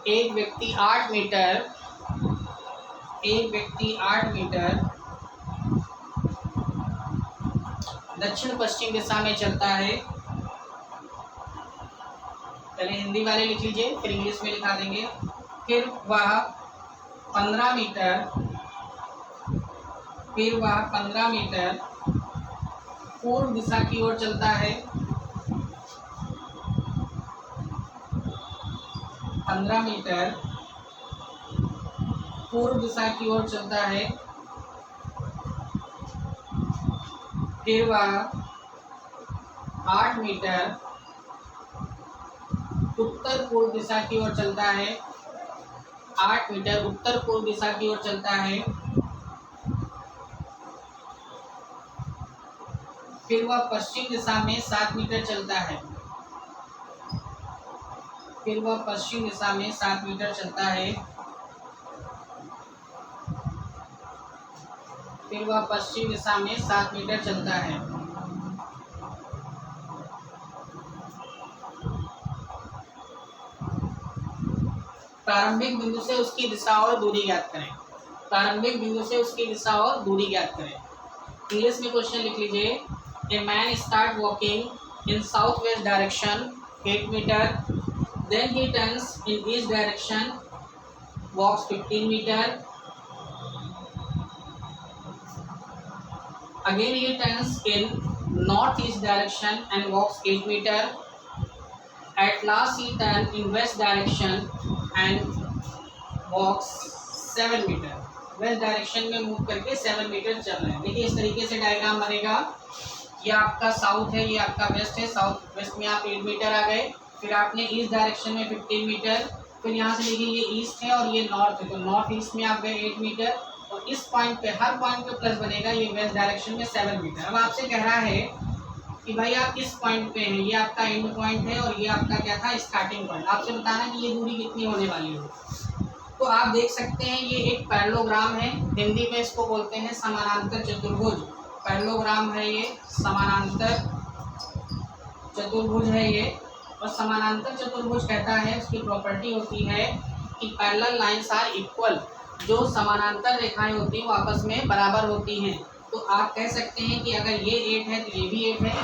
एक व्यक्ति 8 मीटर दक्षिण पश्चिम दिशा में चलता है। पहले हिंदी वाले लिख लीजिए, फिर इंग्लिश में लिखा देंगे। फिर वह 15 मीटर पूर्व दिशा की ओर चलता है। 15 मीटर पूर्व दिशा की ओर चलता है। फिर वह 8 मीटर उत्तर पूर्व दिशा की ओर चलता है। 8 मीटर उत्तर पूर्व दिशा की ओर चलता है। फिर वह पश्चिम दिशा में 7 मीटर चलता है। फिर वह पश्चिम दिशा में 7 मीटर चलता है। फिर वह पश्चिम दिशा में 7 मीटर चलता है। प्रारंभिक बिंदु से उसकी दिशा और दूरी ज्ञात करें। प्रारंभिक बिंदु से उसकी दिशा और दूरी ज्ञात करें। इंग्लिश में क्वेश्चन लिख लीजिए, a man start walking in south west direction 8 metre, then he turns in east direction, walks 15 metre, again he turns in northeast direction and walks 8 meter. At last he turns in west direction and walks 7 meter. West direction में मूव करके 7 मीटर चल रहे हैं। देखिए इस तरीके से डायग्राम बनेगा। ये आपका साउथ है, ये आपका वेस्ट है। साउथ वेस्ट में आप 8 मीटर आ गए, फिर आपने ईस्ट डायरेक्शन में 15 मीटर, फिर यहाँ से देखिए ये ईस्ट है और ये नॉर्थ है, तो नॉर्थ ईस्ट में आप गए 8 मीटर, और इस पॉइंट पे हर पॉइंट पे प्लस बनेगा, ये वेस्ट डायरेक्शन में 7 मीटर। अब आपसे कह रहा है कि भाई आप किस पॉइंट पे हैं, ये आपका एंड पॉइंट है और ये आपका क्या था, स्टार्टिंग पॉइंट। आपसे बताना कि ये दूरी कितनी होने वाली है। तो आप देख सकते हैं ये एक पैरेललोग्राम है, हिंदी में इसको बोलते हैं समानांतर चतुर्भुज। पैरेललोग्राम है ये, समानांतर चतुर्भुज है ये। और समानांतर चतुर्भुज कहता है, उसकी प्रॉपर्टी होती है कि पैरेलल लाइंस आर इक्वल। जो समानांतर रेखाएं होती हैं वो आपस में बराबर होती हैं। तो आप कह सकते हैं कि अगर ये 8 है तो ये भी 8 है,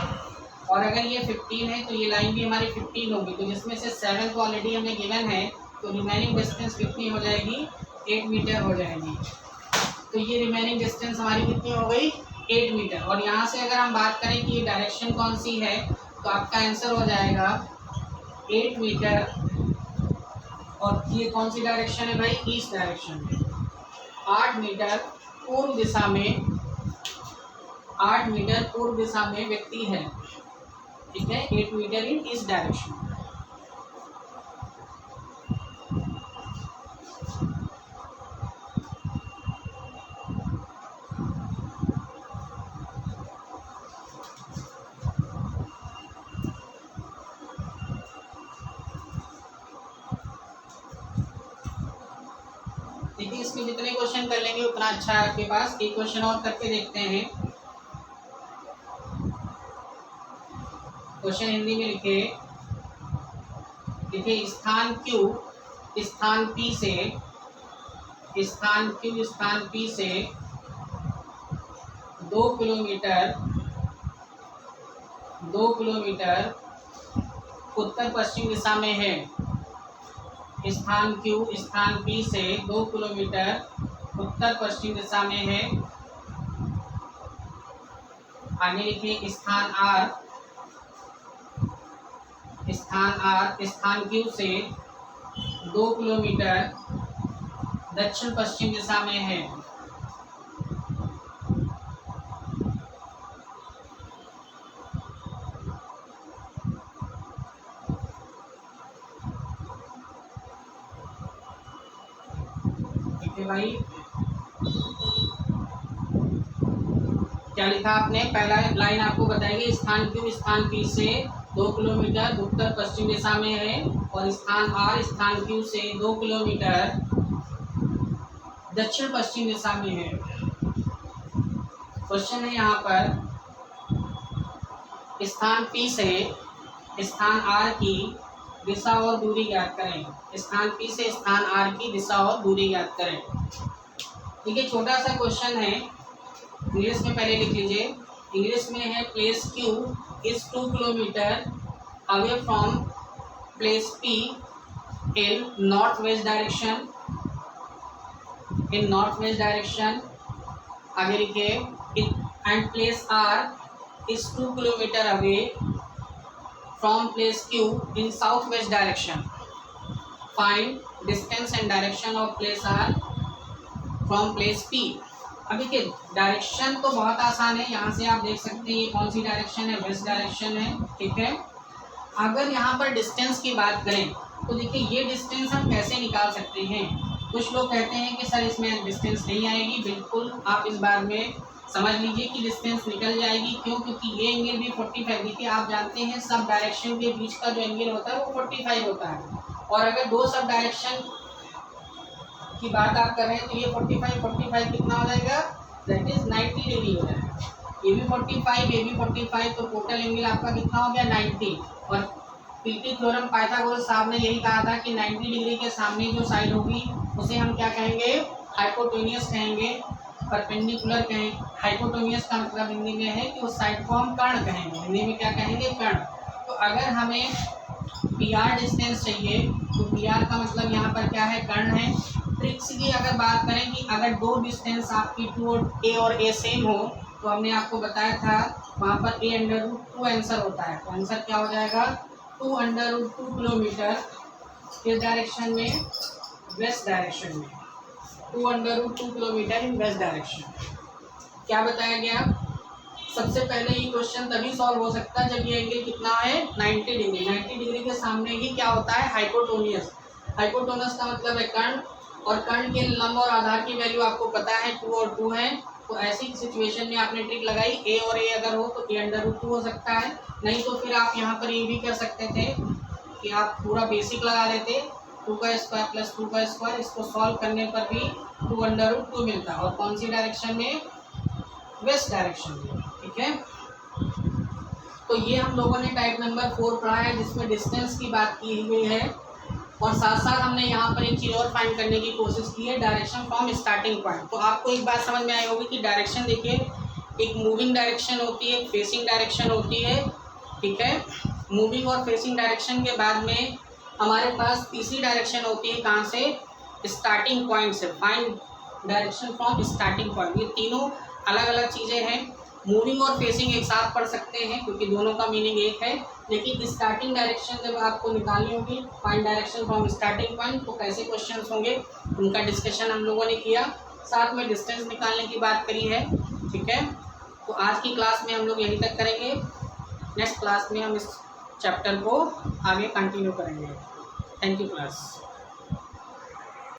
और अगर ये 15 है तो ये लाइन भी हमारी 15 होगी। तो जिसमें से 7 तो ऑलरेडी हमें गिवन है, तो रिमेनिंग डिस्टेंस कितनी हो जाएगी, 8 मीटर हो जाएगी। तो ये रिमेनिंग डिस्टेंस हमारी कितनी हो गई, 8 मीटर। और यहाँ से अगर हम बात करें कि ये डायरेक्शन कौन सी है, तो आपका आंसर हो जाएगा 8 मीटर। और ये कौन सी डायरेक्शन है भाई, ईस्ट डायरेक्शन में। 8 मीटर पूर्व दिशा में, 8 मीटर पूर्व दिशा में व्यक्ति है, ठीक है। 8 मीटर इन ईस्ट डायरेक्शन। देखिए इसमें जितने क्वेश्चन कर लेंगे उतना अच्छा है आपके पास। एक क्वेश्चन और करके देखते हैं। क्वेश्चन हिंदी में लिखे, देखिए स्थान Q स्थान P से, स्थान Q स्थान P से 2 किलोमीटर उत्तर पश्चिम दिशा में है। स्थान Q स्थान P से 2 किलोमीटर उत्तर पश्चिम दिशा में है। आगे लिखिए स्थान R स्थान Q से 2 किलोमीटर दक्षिण पश्चिम दिशा में है। भाई क्या लिखा आपने, पहला लाइन आपको बताएगी स्थान Q स्थान P से 2 किलोमीटर उत्तर पश्चिम दिशा में है, और स्थान R स्थान Q से 2 किलोमीटर दक्षिण पश्चिम दिशा में है। क्वेश्चन है यहाँ पर, स्थान P से स्थान R की दिशा और दूरी ज्ञात करें। स्थान P से स्थान R की दिशा और दूरी ज्ञात करें। ठीक है, छोटा सा क्वेश्चन है, इंग्लिश में पहले लिख लीजिए। इंग्लिश में है place Q is 2 kilometre away from place P in north west direction, in north west direction. आगे लिखिए, and place R is 2 kilometre away from place Q in southwest direction. Find distance and direction of place R from place P. अब देखिए डायरेक्शन तो बहुत आसान है, यहाँ से आप देख सकते हैं ये कौन सी डायरेक्शन है, वेस्ट डायरेक्शन है, ठीक है। अगर यहाँ पर डिस्टेंस की बात करें तो देखिए ये डिस्टेंस हम कैसे निकाल सकते हैं। कुछ लोग कहते हैं कि सर इसमें डिस्टेंस नहीं आएगी, बिल्कुल आप इस बार में समझ लीजिए कि डिस्टेंस निकल जाएगी। क्यों? क्योंकि ये एंगल भी 45, देखिए आप जानते हैं सब डायरेक्शन के बीच का जो एंगल होता है वो 45 होता है। और अगर दो सब डायरेक्शन की बात आप कर रहे हैं तो ये 45 कितना हो जाएगा, दैट इज 90 डिग्री हो जाएगा। ये भी 45, ये भी 45, तो टोटल एंगल आपका कितना हो गया 90। और पीटी थ्योरम पाइथागोरस साहब ने यही कहा था कि 90 डिग्री के सामने जो साइड होगी उसे हम क्या कहेंगे, हाइपोटेन्यूस कहेंगे, परपेंडिकुलर कहेंगे। हाइपोटेन्यूस का मतलब हिंदी में है कि उस साइड को हम कर्ण कहेंगे, हिंदी में क्या कहेंगे, कर्ण। तो अगर हमें पीआर डिस्टेंस चाहिए तो पीआर का मतलब यहाँ पर क्या है, कर्ण है। ट्रिक्स की अगर बात करें कि अगर दो डिस्टेंस आपकी ए और ए सेम हो तो हमने आपको बताया था वहाँ पर a√2 आंसर होता है। तो आंसर क्या हो जाएगा, 2√2 किलोमीटर किस डायरेक्शन में, वेस्ट डायरेक्शन में, 2√2 किलोमीटर इन वेस्ट डायरेक्शन। क्या बताया गया, सबसे पहले ये क्वेश्चन तभी सॉल्व हो सकता है जब ये एंगल कितना है 90 डिग्री। 90 डिग्री के सामने ही क्या होता है, हाइपोटेन्यूस। हाइपोटेन्यूस का मतलब है कर्ण, और कर्ण के लंब और आधार की वैल्यू आपको पता है 2 और 2 है। तो ऐसी सिचुएशन में आपने ट्रिक लगाई, ए और ए अगर हो तो a√2 हो सकता है, नहीं तो फिर आप यहाँ पर ये भी कर सकते थे कि आप पूरा बेसिक लगा देते 2 का स्क्वायर प्लस 2 का स्क्वायर, इसको सॉल्व करने पर भी 2√2 मिलता है। और कौन सी डायरेक्शन में? वेस्ट डायरेक्शन में। ठीक है, तो ये हम लोगों ने टाइप नंबर 4 पढ़ा है जिसमें डिस्टेंस की बात की हुई है, और साथ साथ हमने यहाँ पर एक चीज़ और फाइंड करने की कोशिश की है, डायरेक्शन फ्रॉम स्टार्टिंग पॉइंट। तो आपको एक बात समझ में आई होगी कि डायरेक्शन देखिए, एक मूविंग डायरेक्शन होती है, एक फेसिंग डायरेक्शन होती है। ठीक है, मूविंग और फेसिंग डायरेक्शन के बाद में हमारे पास तीसरी डायरेक्शन होती है, कहाँ से? स्टार्टिंग पॉइंट से। Find direction from starting point. ये तीनों अलग अलग चीज़ें हैं। मूविंग और फेसिंग एक साथ पढ़ सकते हैं क्योंकि दोनों का मीनिंग एक है, लेकिन स्टार्टिंग डायरेक्शन जब आपको निकालनी होगी, find direction from starting point, तो कैसे क्वेश्चंस होंगे उनका डिस्कशन हम लोगों ने किया, साथ में डिस्टेंस निकालने की बात करी है। ठीक है, तो आज की क्लास में हम लोग यहीं तक करेंगे। नेक्स्ट क्लास में हम इस चैप्टर को आगे कंटिन्यू करेंगे। Thank you class.